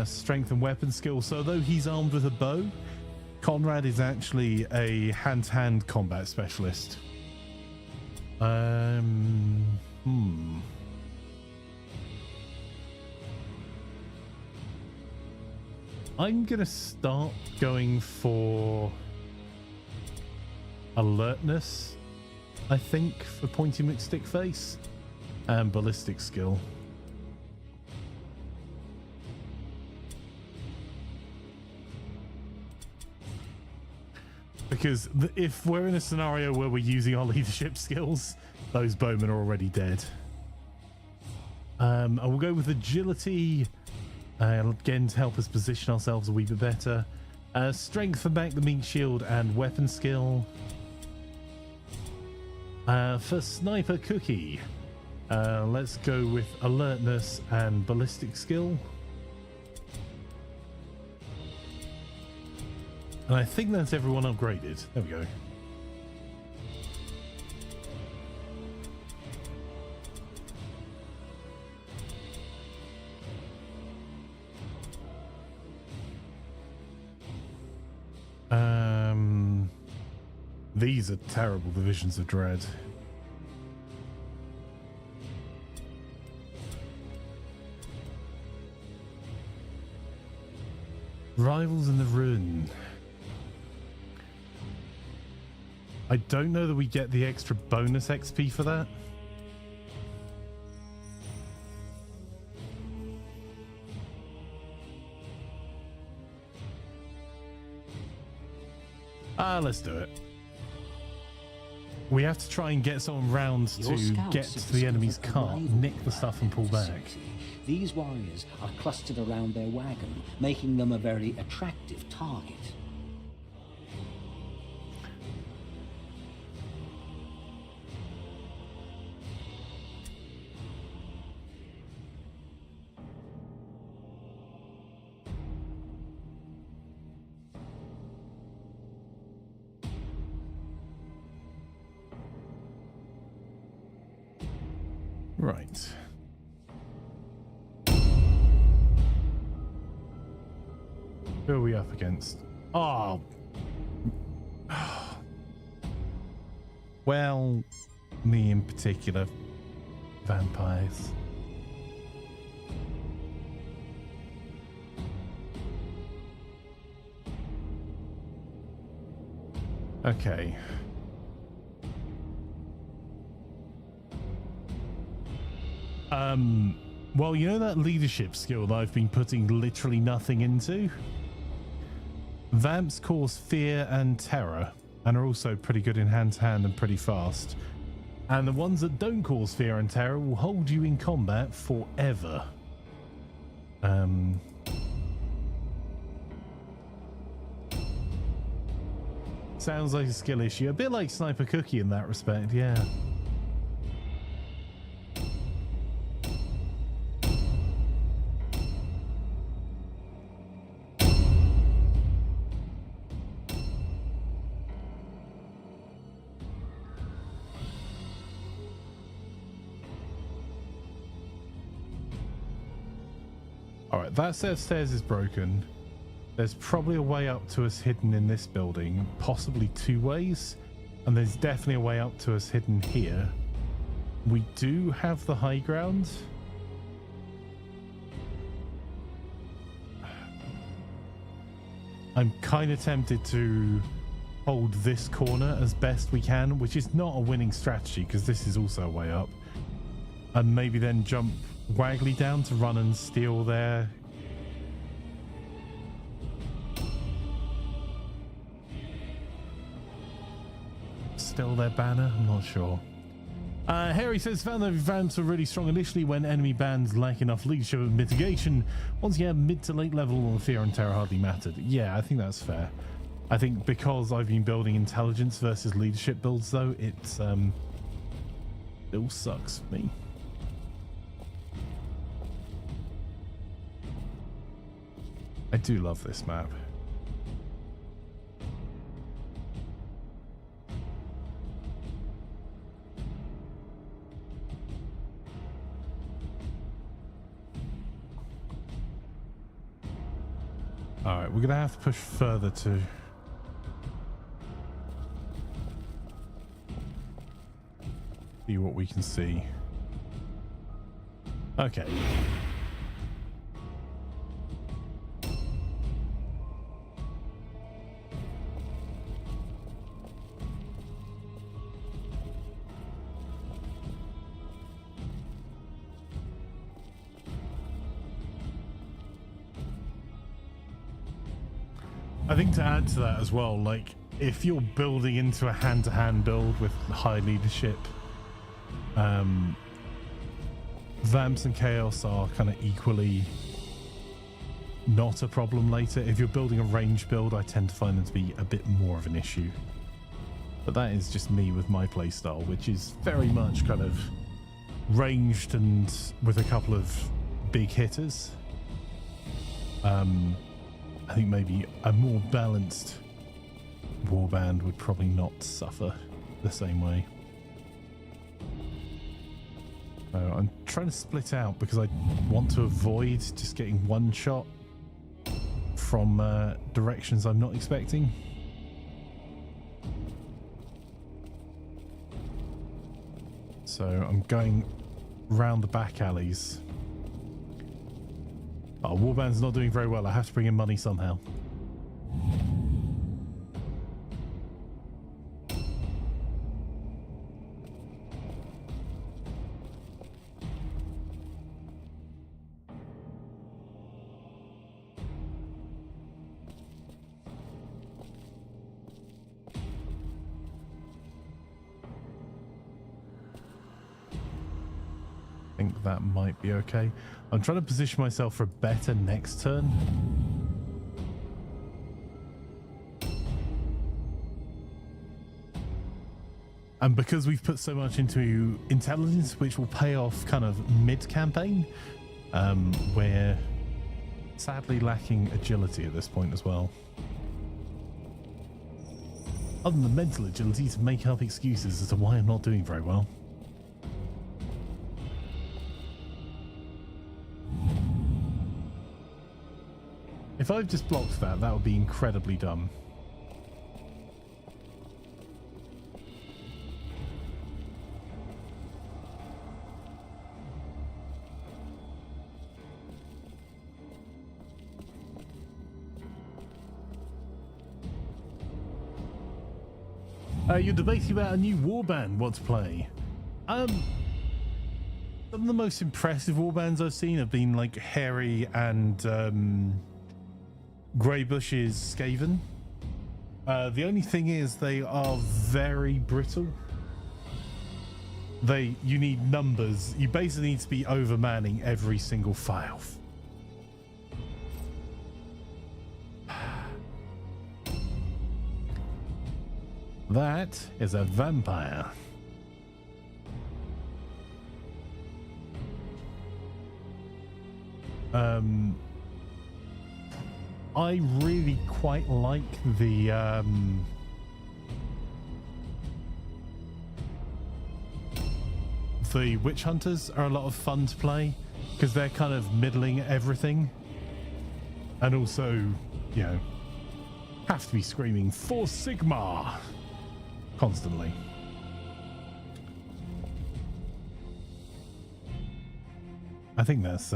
strength and weapon skill. So though he's armed with a bow, Conrad is actually a hand-to-hand combat specialist. I'm gonna start going for alertness, I think, for Pointy McStickface, and ballistic skill. Because if we're in a scenario where we're using our leadership skills, those bowmen are already dead. I will go with agility, again to help us position ourselves a wee bit better. Strength for back the meat shield and weapon skill. For sniper cookie, let's go with alertness and ballistic skill. And I think that's everyone upgraded. There we go. These are terrible divisions of dread. Rivals in the Ruin. I don't know that we get the extra bonus XP for that. Let's do it. We have to try and get someone round to get to the enemy's cart, nick the stuff and pull back. These warriors are clustered around their wagon, making them a very attractive target. Right. Who are we up against? Oh. Well, me in particular. Vampires. Okay. Well, you know that leadership skill that I've been putting literally nothing into? Vamps cause fear and terror, and are also pretty good in hand-to-hand and pretty fast. And the ones that don't cause fear and terror will hold you in combat forever. Sounds like a skill issue. A bit like Sniper Cookie in that respect, yeah. Alright, that set of stairs is broken. There's probably a way up to us hidden in this building, possibly two ways, and there's definitely a way up to us hidden here. We do have the high ground. I'm kind of tempted to hold this corner as best we can, which is not a winning strategy because this is also a way up, and maybe then jump Waggly down to run and steal their banner. I'm not sure. Harry says, found that vamps were really strong initially when enemy bands lack enough leadership and mitigation. Once you have mid to late level, fear and terror hardly mattered. Yeah, I think that's fair. I think because I've been building intelligence versus leadership builds, though, it's it all sucks me. I do love this map. All right, we're gonna have to push further to see what we can see. Okay. I think to add to that as well, like if you're building into a hand-to-hand build with high leadership, Vamps and Chaos are kind of equally not a problem later. If you're building a range build, I tend to find them to be a bit more of an issue. But that is just me with my playstyle, which is very much kind of ranged and with a couple of big hitters. I think maybe a more balanced warband would probably not suffer the same way. I'm trying to split out because I want to avoid just getting one shot from directions I'm not expecting. So I'm going round the back alleys. Oh, Warband's not doing very well. I have to bring in money somehow. I think that might be okay. I'm trying to position myself for a better next turn. And because we've put so much into intelligence, which will pay off kind of mid-campaign, we're sadly lacking agility at this point as well. Other than the mental agility to make up excuses as to why I'm not doing very well. If I've just blocked that, that would be incredibly dumb. You're debating about a new warband, what to play. Some of the most impressive warbands I've seen have been like Harry and Greybush's Skaven. The only thing is they are very brittle. You need numbers. You basically need to be overmanning every single file. That is a vampire. I really quite like the witch hunters are a lot of fun to play because they're kind of middling at everything, and also, you know, have to be screaming for Sigma constantly. I think that's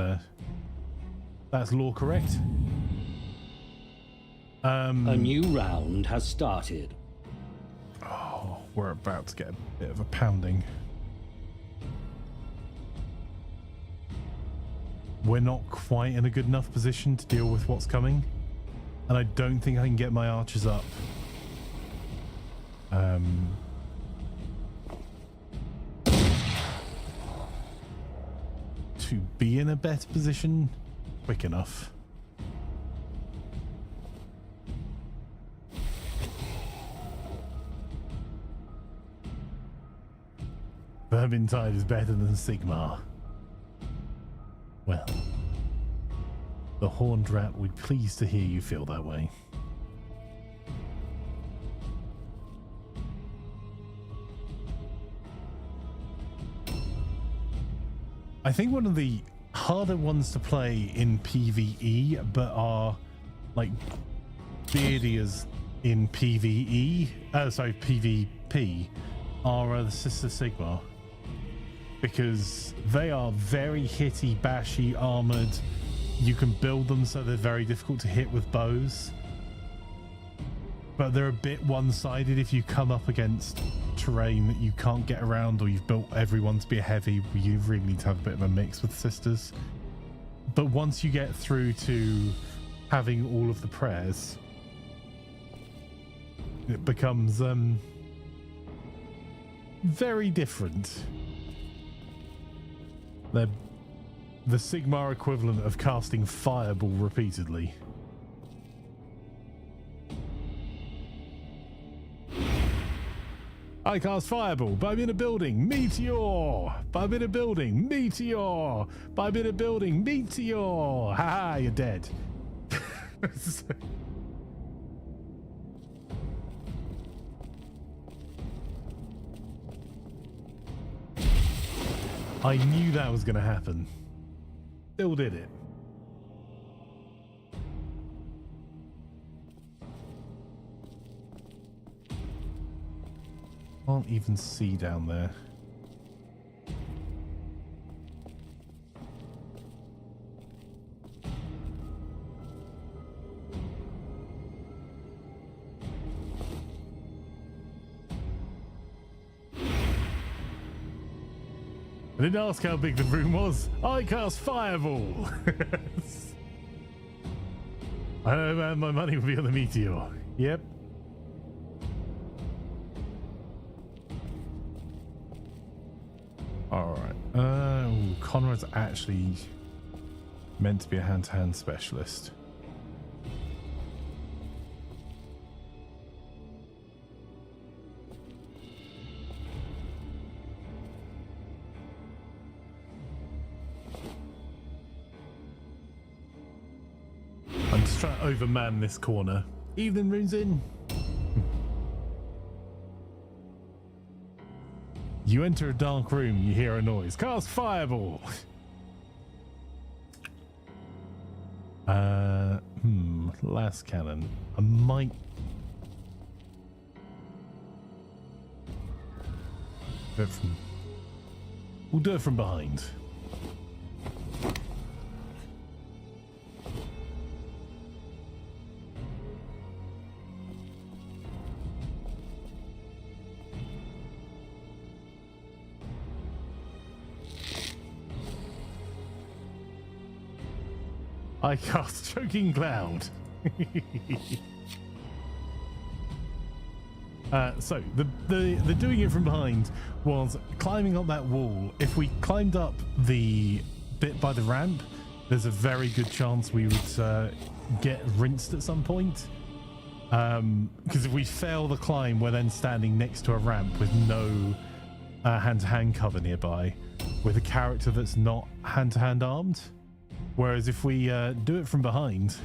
law correct. A new round has started. Oh, we're about to get a bit of a pounding. We're not quite in a good enough position to deal with what's coming, and I don't think I can get my archers up. to be in a better position quick enough. Vermintide is better than Sigmar. Well, the Horned Rat would be pleased to hear you feel that way. I think one of the harder ones to play in PvE, but are like beardiers in PvE, PvP, are the Sister Sigmar. Because they are very hitty, bashy, armored. You can build them so they're very difficult to hit with bows. But they're a bit one-sided if you come up against terrain that you can't get around, or you've built everyone to be a heavy. You really need to have a bit of a mix with sisters. But once you get through to having all of the prayers, it becomes very different. They're the Sigmar equivalent of casting Fireball repeatedly. I cast Fireball, but I'm in a building. Meteor! But I'm in a building. Meteor! But I'm in a building. Meteor! Haha, you're dead. I knew that was going to happen. Still did it. Can't even see down there. I didn't ask how big the room was. I cast Fireball. I know, man, my money will be on the meteor. Yep. Alright. Conrad's actually meant to be a hand-to-hand specialist. I'm just trying to overman this corner. Evening room's in. You enter a dark room, you hear a noise. Cast Fireball! Last cannon. I might... We'll do it from behind. I cast Choking Cloud. So the doing it from behind was climbing up that wall. If we climbed up the bit by the ramp, there's a very good chance we would get rinsed at some point. Because if we fail the climb, we're then standing next to a ramp with no hand-to-hand cover nearby, with a character that's not hand-to-hand armed. Whereas if we do it from behind,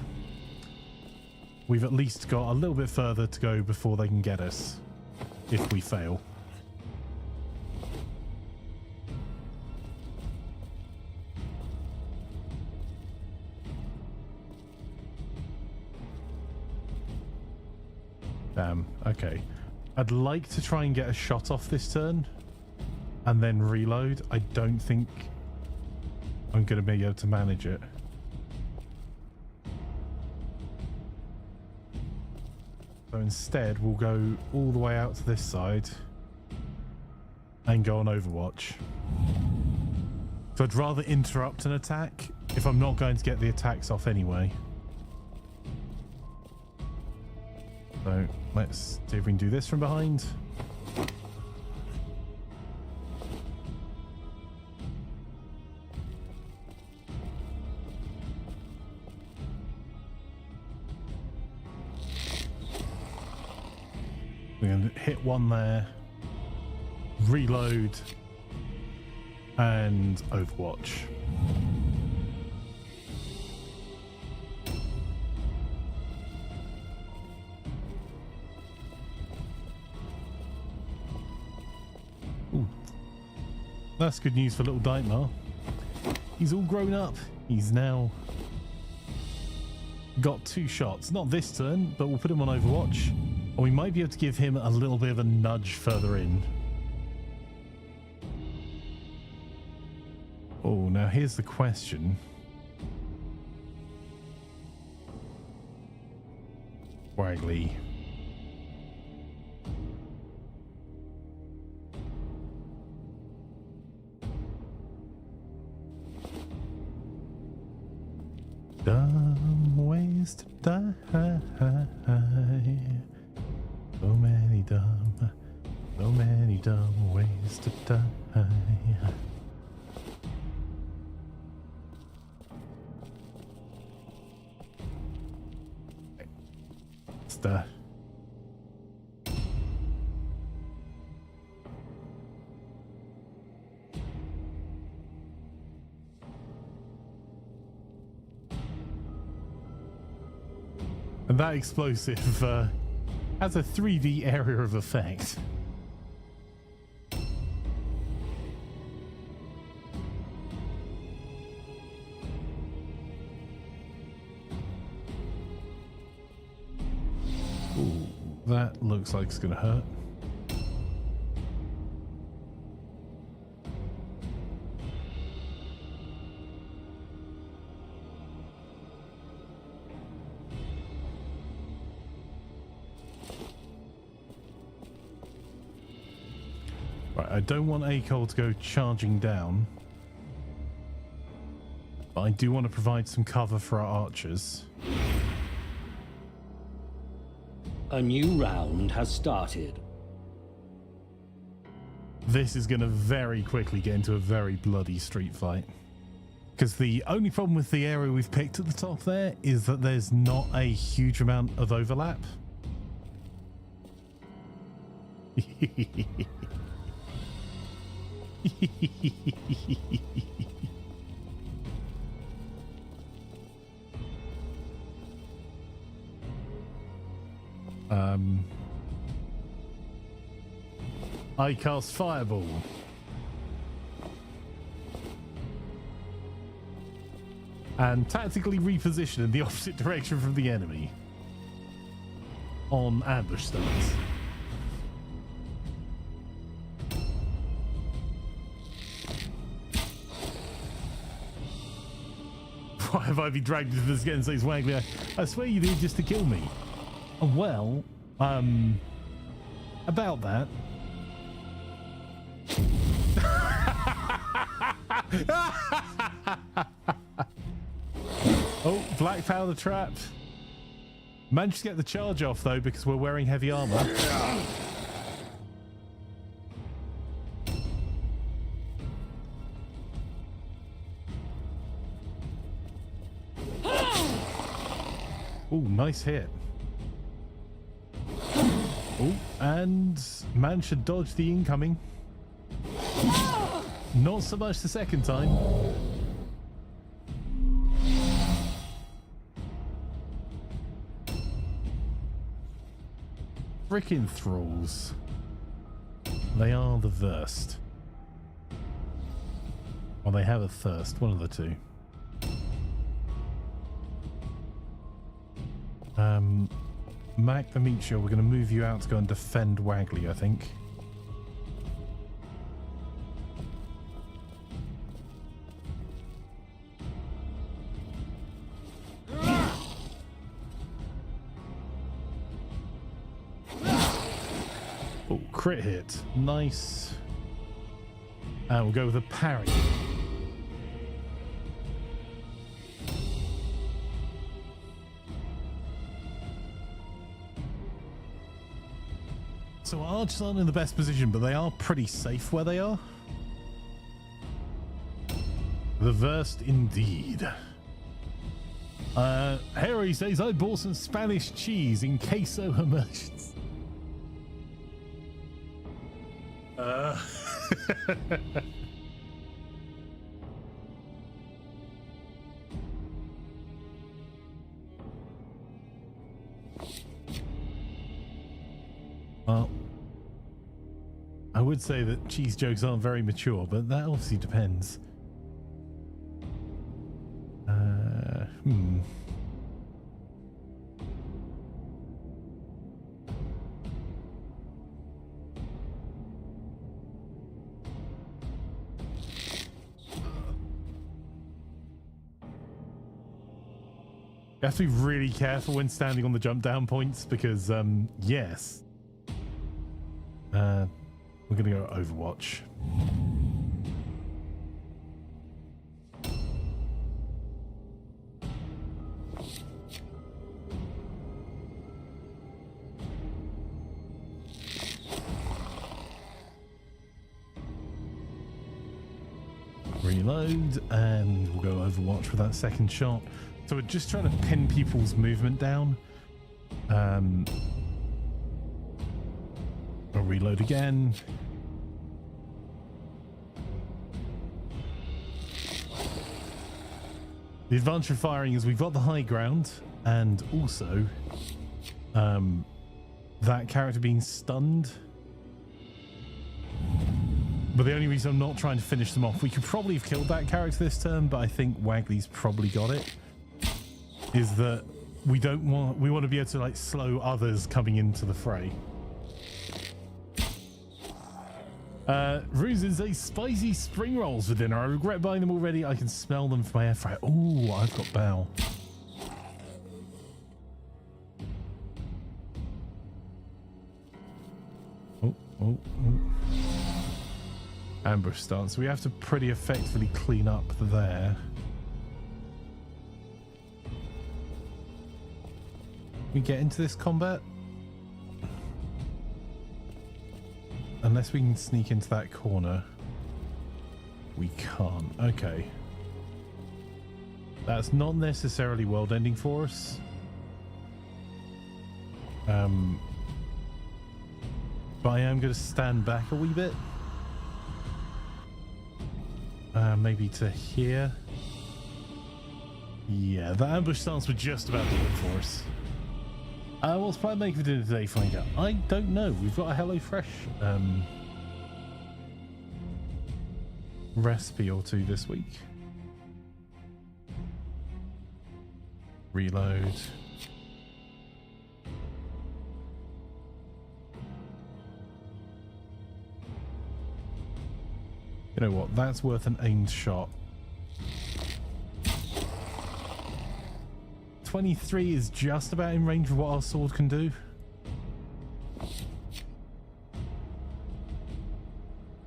we've at least got a little bit further to go before they can get us, if we fail. Damn, okay. I'd like to try and get a shot off this turn and then reload. I don't think I'm going to be able to manage it. So instead, we'll go all the way out to this side and go on Overwatch. So I'd rather interrupt an attack if I'm not going to get the attacks off anyway. So let's see if we can do this from behind. We're going to hit one there, reload, and Overwatch. Ooh. That's good news for little Daimar. He's all grown up. He's now got 2 shots. Not this turn, but we'll put him on Overwatch. And we might be able to give him a little bit of a nudge further in. Oh, now here's the question. Waggly. Dumb ways to die. So many dumb ways to die. Stuff. And that explosive has a 3D area of effect. Ooh, that looks like it's gonna hurt. Right, I don't want ACOL to go charging down, but I do want to provide some cover for our archers. A new round has started. This is going to very quickly get into a very bloody street fight. Because the only problem with the area we've picked at the top there is that there's not a huge amount of overlap. I cast Fireball. And tactically reposition in the opposite direction from the enemy. On ambush stance. Why have I been dragged into this again? Says Waggly. I swear you did just to kill me. Well, about that. Oh, black powder trap. Managed to get the charge off though because we're wearing heavy armor. Oh, nice hit. Oh, and managed to dodge the incoming. Not so much the second time. Frickin' thralls. They are the worst. Or they have a thirst, one of the two. Mac Demetria, we're going to move you out to go and defend Waggly, I think. Oh, crit hit. Nice. And we'll go with a parry. So our archers aren't in the best position, but they are pretty safe where they are. The worst indeed. Harry says, I bought some Spanish cheese in queso emergence. Well, I would say that cheese jokes aren't very mature, but that obviously depends. You have to be really careful when standing on the jump down points because, yes. We're going to go Overwatch. Reload, and we'll go Overwatch for that second shot. So we're just trying to pin people's movement down. I'll reload again. The advantage of firing is we've got the high ground, and also that character being stunned. But the only reason I'm not trying to finish them off, we could probably have killed that character this turn, but I think Wagley's probably got it, is that we want to be able to like slow others coming into the fray. Ruse says spicy spring rolls for dinner. I regret buying them already. I can smell them from my air fryer. Oh, I've got bow. Oh. Ambush stance. So we have to pretty effectively clean up there. We get into this combat? Unless we can sneak into that corner. We can't. Okay. That's not necessarily world ending for us. But I am going to stand back a wee bit. Maybe to here. Yeah, the ambush stance would just about do it for us. What's plan make for dinner today, Flanker? I don't know. We've got a HelloFresh recipe or two this week. Reload. You know what? That's worth an aimed shot. 23 is just about in range of what our sword can do.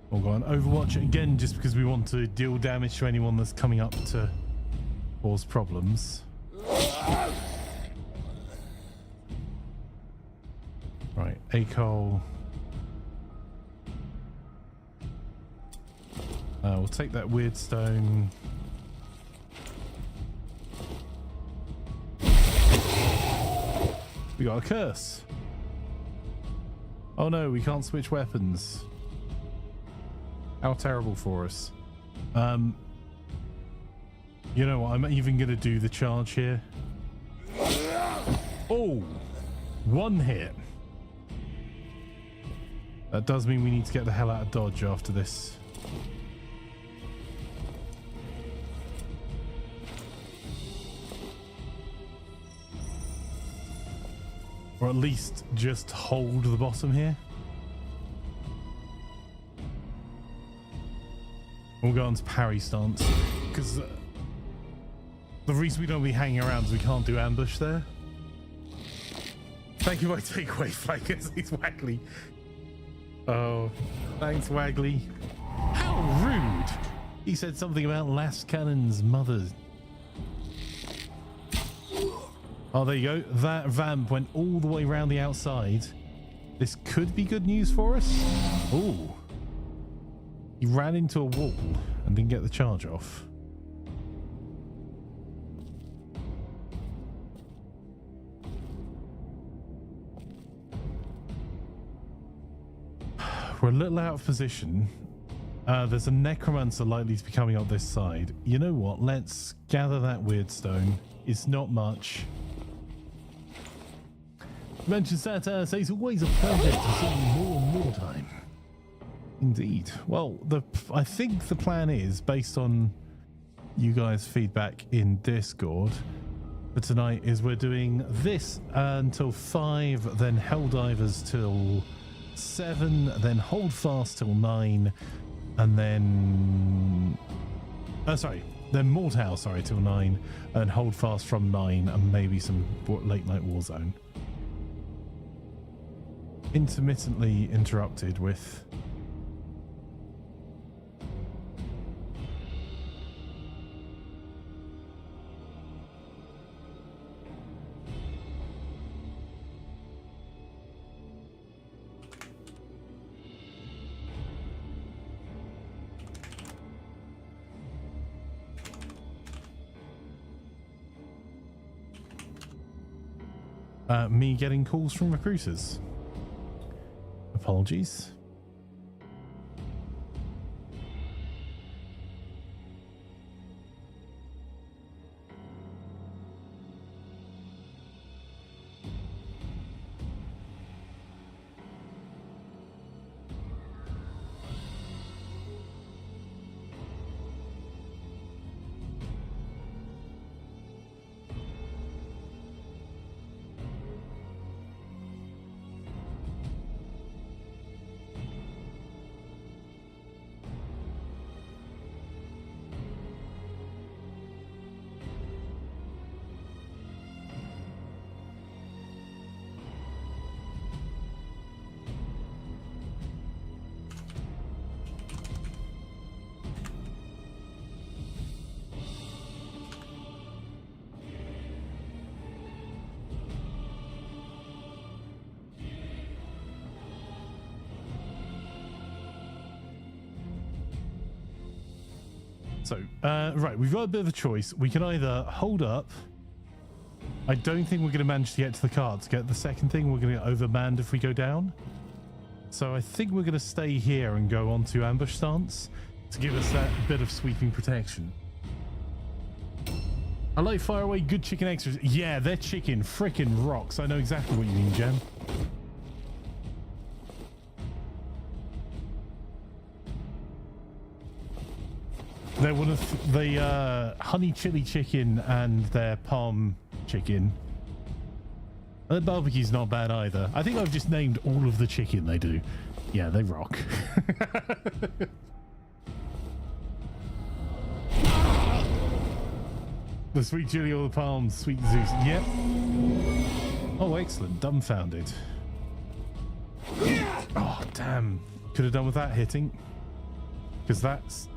We'll go on Overwatch again just because we want to deal damage to anyone that's coming up to cause problems. Right, ACOL. We'll take that Wyrdstone. We got a curse. Oh no, we can't switch weapons. How terrible for us. You know what? I'm even going to do the charge here. Oh, one hit. That does mean we need to get the hell out of dodge after this. Or at least just hold the bottom here. We'll go on to parry stance. Because the reason we don't be hanging around is we can't do ambush there. Thank you for my takeaway, Flankers. It's Wagley. Oh, thanks, Wagley. How rude. He said something about Last Cannon's mother. Oh, there you go. That vamp went all the way around the outside. This could be good news for us. Oh. He ran into a wall and didn't get the charge off. We're a little out of position. There's a necromancer likely to be coming up this side. You know what? Let's gather that Wyrdstone. It's not much. Mention Saturn says always a pleasure to see you more and more time. Indeed. Well, I think the plan is, based on you guys' feedback in Discord for tonight, is we're doing this until 5, then Helldivers till 7, then Hold Fast till 9, and then then Mordhau till 9, and Hold Fast from 9, and maybe some late night Warzone. Intermittently interrupted with me getting calls from recruiters. Apologies. So, right, we've got a bit of a choice. We can either hold up. I don't think we're going to manage to get to the cart to get the second thing. We're going to get overmanned if we go down. So I think we're going to stay here and go on to ambush stance to give us that bit of sweeping protection. I like fire away good chicken extras. Yeah, their chicken frickin' rocks. I know exactly what you mean, Jen. They're one of the honey chili chicken and their palm chicken. And the barbecue's not bad either. I think I've just named all of the chicken they do. Yeah, they rock. The sweet chili or the palms, sweet Zeus. Yep. Oh, excellent. Dumbfounded. Oh, damn. Could have done with that hitting. Because that's...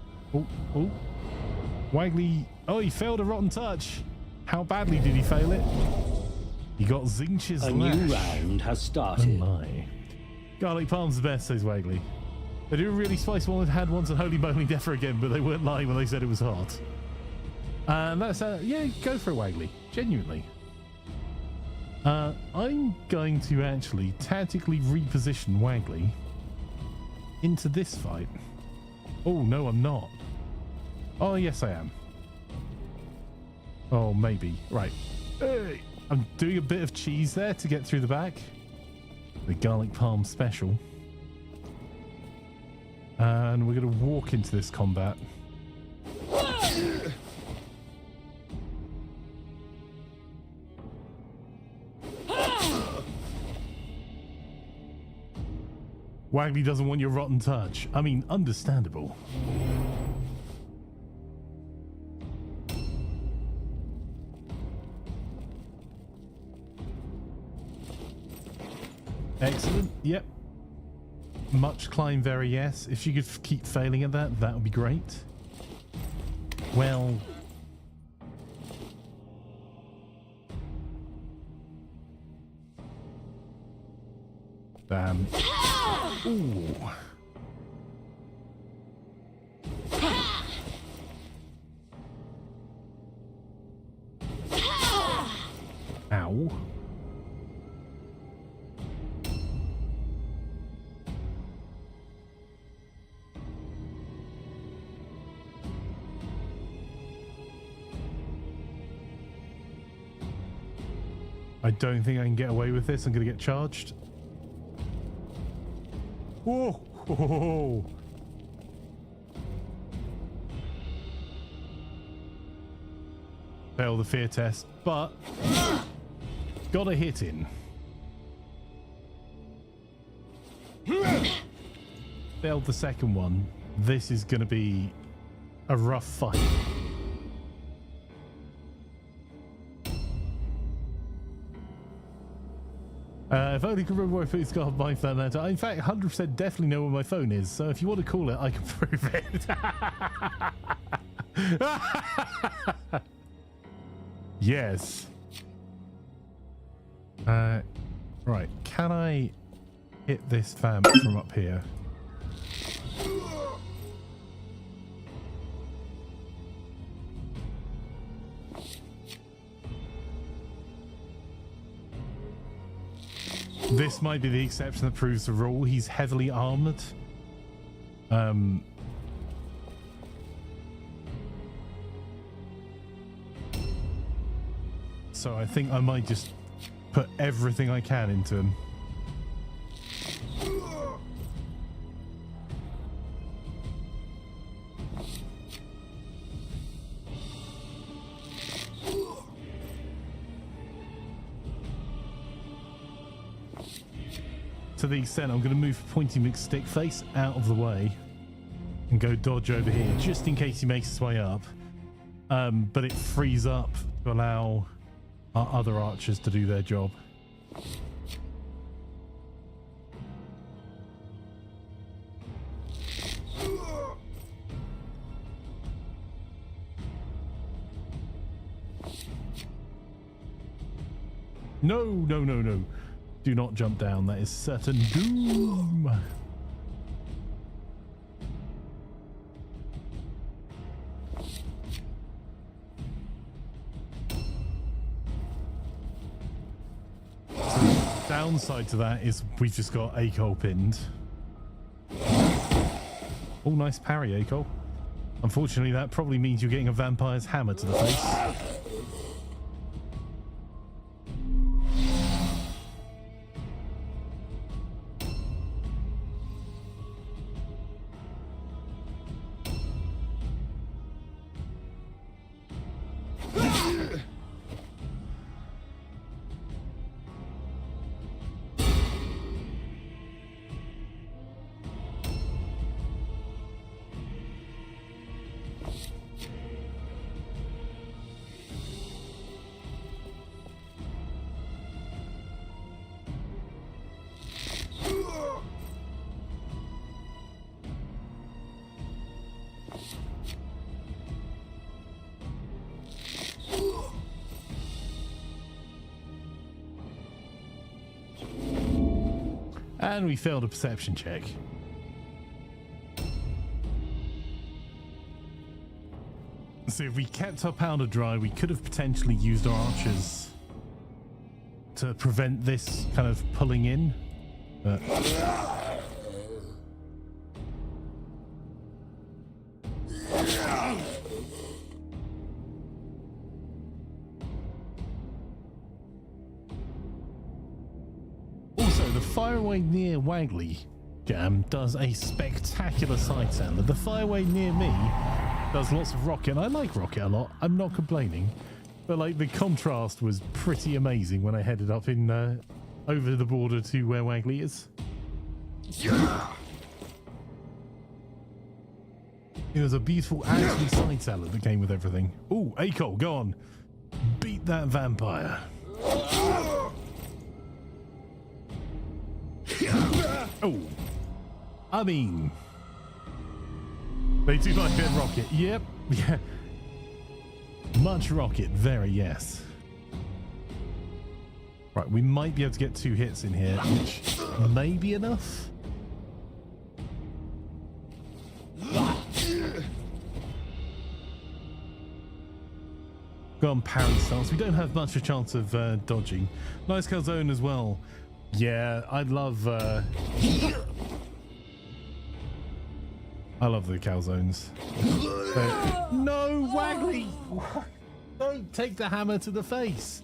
Oh. Waggly. Oh, he failed a rotten touch. How badly did he fail it? He got Zinch's A lash. new round has started. Oh my. Garlic Palm's the best, says Waggly. They do a really spicy one. Had once at Holy Moly Death again, but they weren't lying when they said it was hot. And that's yeah, go for it, Waggly. Genuinely. I'm going to actually tactically reposition Waggly into this fight. Oh no, I'm not. Oh yes, I am. Oh maybe. Right. Hey, I'm doing a bit of cheese there to get through the back. The garlic palm special. And we're going to walk into this combat. Waggly doesn't want your rotten touch. I mean, understandable. Excellent. Yep. Much climb very yes. If you could keep failing at that, that would be great. Well... Damn. Ooh. Ow. I don't think I can get away with this. I'm going to get charged. Whoa! Whoa. Fail the fear test, but got a hit in. Failed the second one. This is going to be a rough fight. If only could remember where it's got my phone at. I, in fact, 100% definitely know where my phone is. So if you want to call it, I can prove it. Yes. Right. Can I hit this vamp from up here? This might be the exception that proves the rule. He's heavily armored. So I think I might just put everything I can into him. To the extent I'm going to move Pointy McStickface out of the way and go dodge over here just in case he makes his way up. But it frees up to allow our other archers to do their job. No, no, no, no. Do not jump down. That is certain doom. Downside to that is we've just got Acol pinned. Oh, nice parry, Acol. Unfortunately, that probably means you're getting a vampire's hammer to the face. And we failed a perception check. So if we kept our powder dry, we could have potentially used our archers to prevent this kind of pulling in. But Fireway near Wagley Jam does a spectacular side sander. The Fireway near me does lots of rocket, and I like rocket a lot. I'm not complaining, but like the contrast was pretty amazing when I headed up in over the border to where Wagley is. It was a beautiful actually side salad that came with everything. Oh, Acol, go on, beat that vampire. Oh, I mean, they do like a bit of rocket. Yep, yeah, much rocket, very yes. Right, we might be able to get 2 hits in here, which may be enough. Go on, parry stance. We don't have much of a chance of dodging. Nice calzone as well. Yeah, I love the calzones. No, Wagley! Don't take the hammer to the face.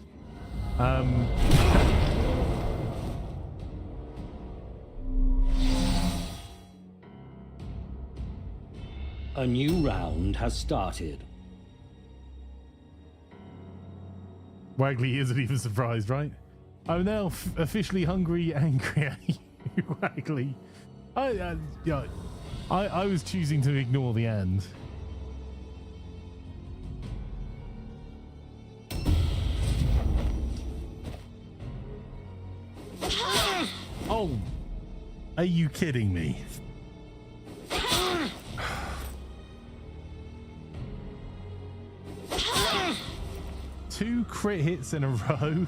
A new round has started. Waggly isn't even surprised, right? I'm now officially hungry, angry at you, Waggly. I was choosing to ignore the end. Oh, are you kidding me? Two crit hits in a row.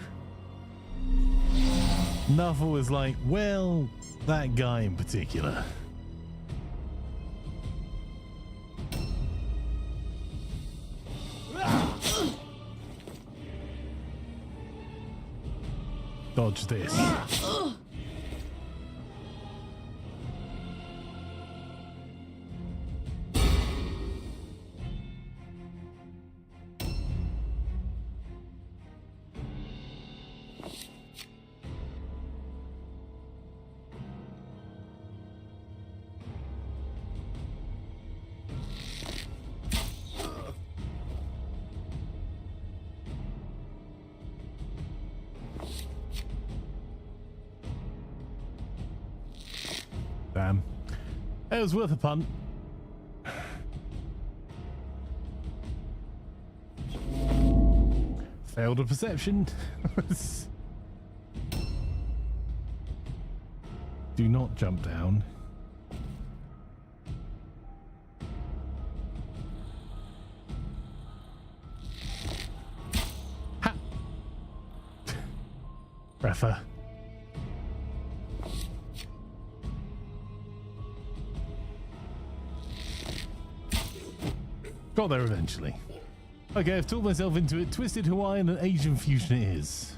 Nuffle was like, well, that guy in particular. Dodge this. Damn. It was worth a punt. Failed a perception. Do not jump down. Ha! Refer. Got there eventually. Okay, I've talked myself into it. Twisted Hawaiian and Asian fusion it is.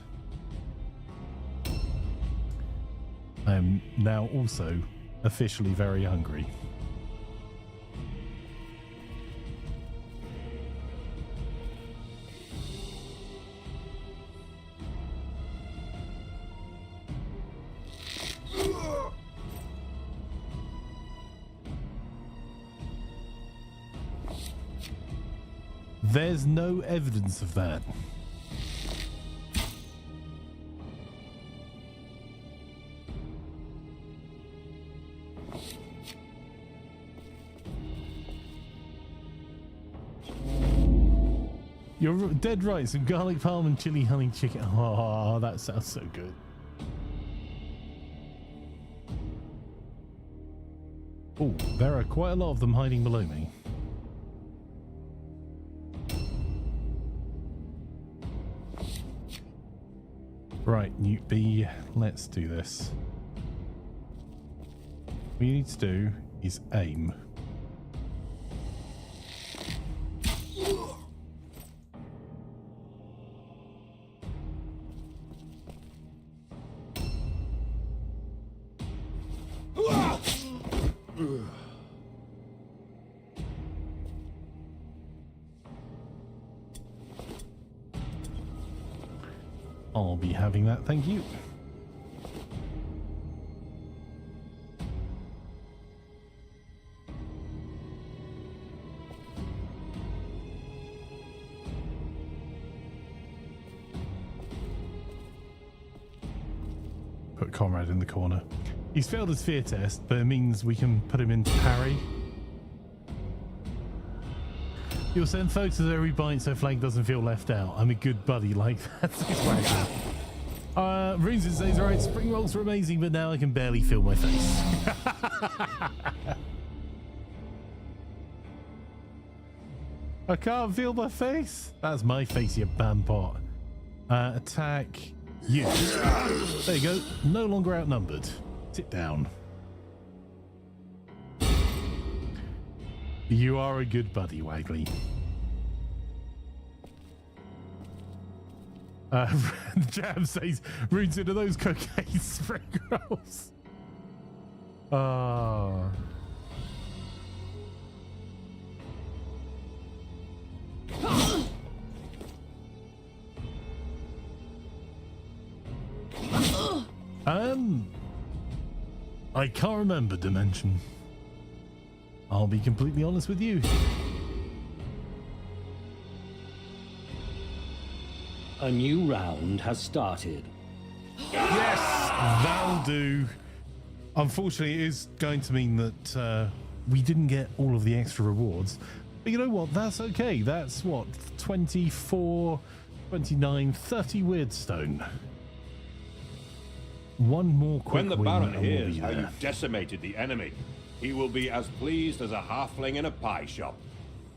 I am now also officially very hungry. There's no evidence of that. You're dead right. Some garlic parm and chili honey chicken. Oh, that sounds so good. Oh, there are quite a lot of them hiding below me. Right, Newt B, let's do this. What you need to do is aim. I'll be having that, thank you. Put Comrade in the corner. He's failed his fear test, but it means we can put him into parry. You'll send photos of every bite so Flank doesn't feel left out. I'm a good buddy like that. Runes says, right, spring rolls were amazing, but now I can barely feel my face. I can't feel my face. That's my face, you bampot. Attack you. There you go. No longer outnumbered. Sit down. You are a good buddy, Waggly. Jam says, roots into those cocaine spring rolls. I can't remember Dimension. I'll be completely honest with you. A new round has started. Yes, that'll do. Unfortunately, it is going to mean that we didn't get all of the extra rewards. But you know what? That's okay. That's what? 24, 29, 30 Wyrdstone. One more quick When the win Baron and we'll hears be how there. you've decimated the enemy, he will be as pleased as a halfling in a pie shop.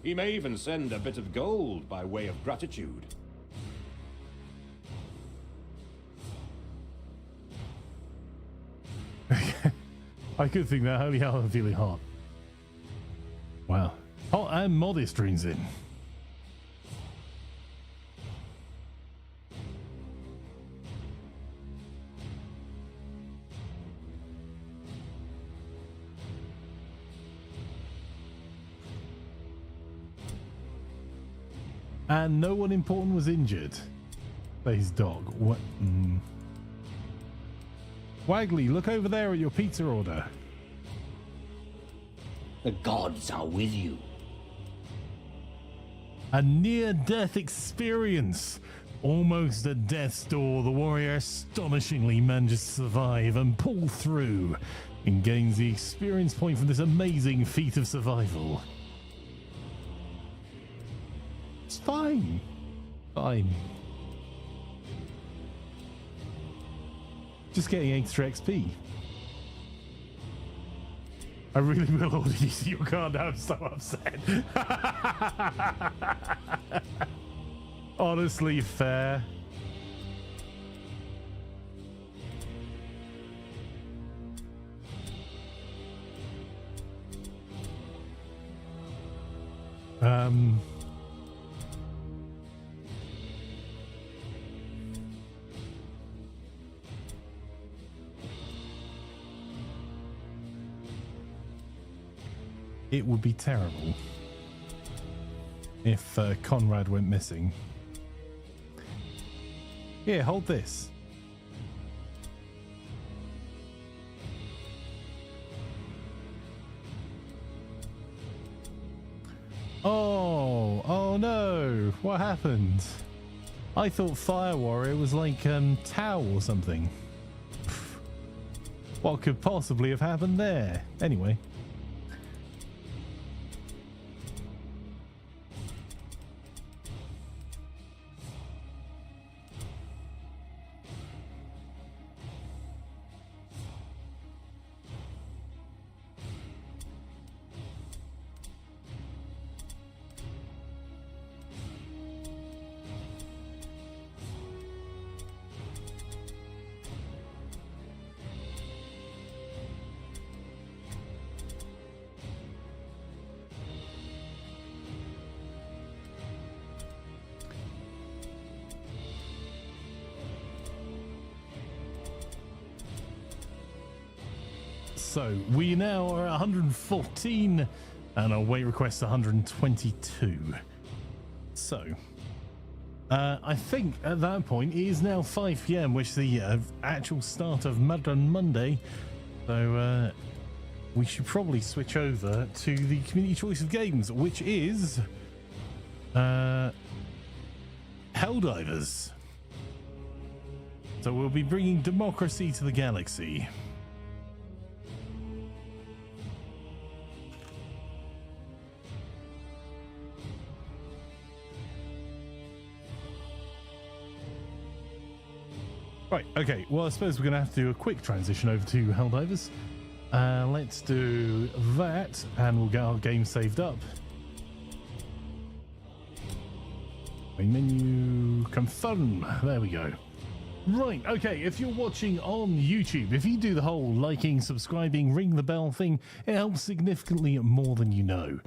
He may even send a bit of gold by way of gratitude. I could think that. Holy hell, I'm feeling hot. Wow. Oh, and Modest streams in. And no one important was injured. But his dog. What? Waggly, look over there at your pizza order. The gods are with you. A near-death experience. Almost at death's door, the warrior astonishingly manages to survive and pull through and gains the experience point from this amazing feat of survival. It's fine. Fine. Just getting extra XP. I really will order you to your card. I'm so upset. Honestly, fair. It would be terrible if Conrad went missing. Here, hold this. Oh no! What happened? I thought Fire Warrior was like Tau or something. What could possibly have happened there? Anyway. So we now are at 114 and our weight request 122. So I think at that point it is now 5 PM, which is the actual start of Mordheim Monday. So we should probably switch over to the community choice of games, which is Helldivers. So we'll be bringing democracy to the galaxy. Right, okay, well I suppose we're going to have to do a quick transition over to Helldivers. Let's do that and we'll get our game saved up. Main menu, confirm, there we go. Right, okay, if you're watching on YouTube, if you do the whole liking, subscribing, ring the bell thing, it helps significantly more than you know.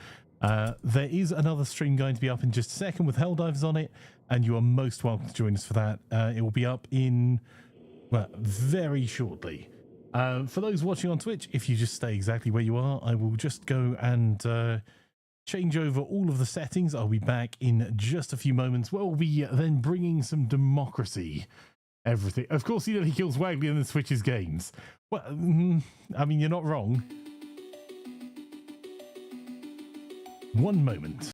There is another stream going to be up in just a second with Helldivers on it, and you are most welcome to join us for that. It will be up in, well, very shortly. For those watching on Twitch, if you just stay exactly where you are, I will just go and change over all of the settings. I'll be back in just a few moments where we'll be then bringing some democracy everything. Of course, he kills Wagley and then switches games. Well, I mean, you're not wrong. One moment.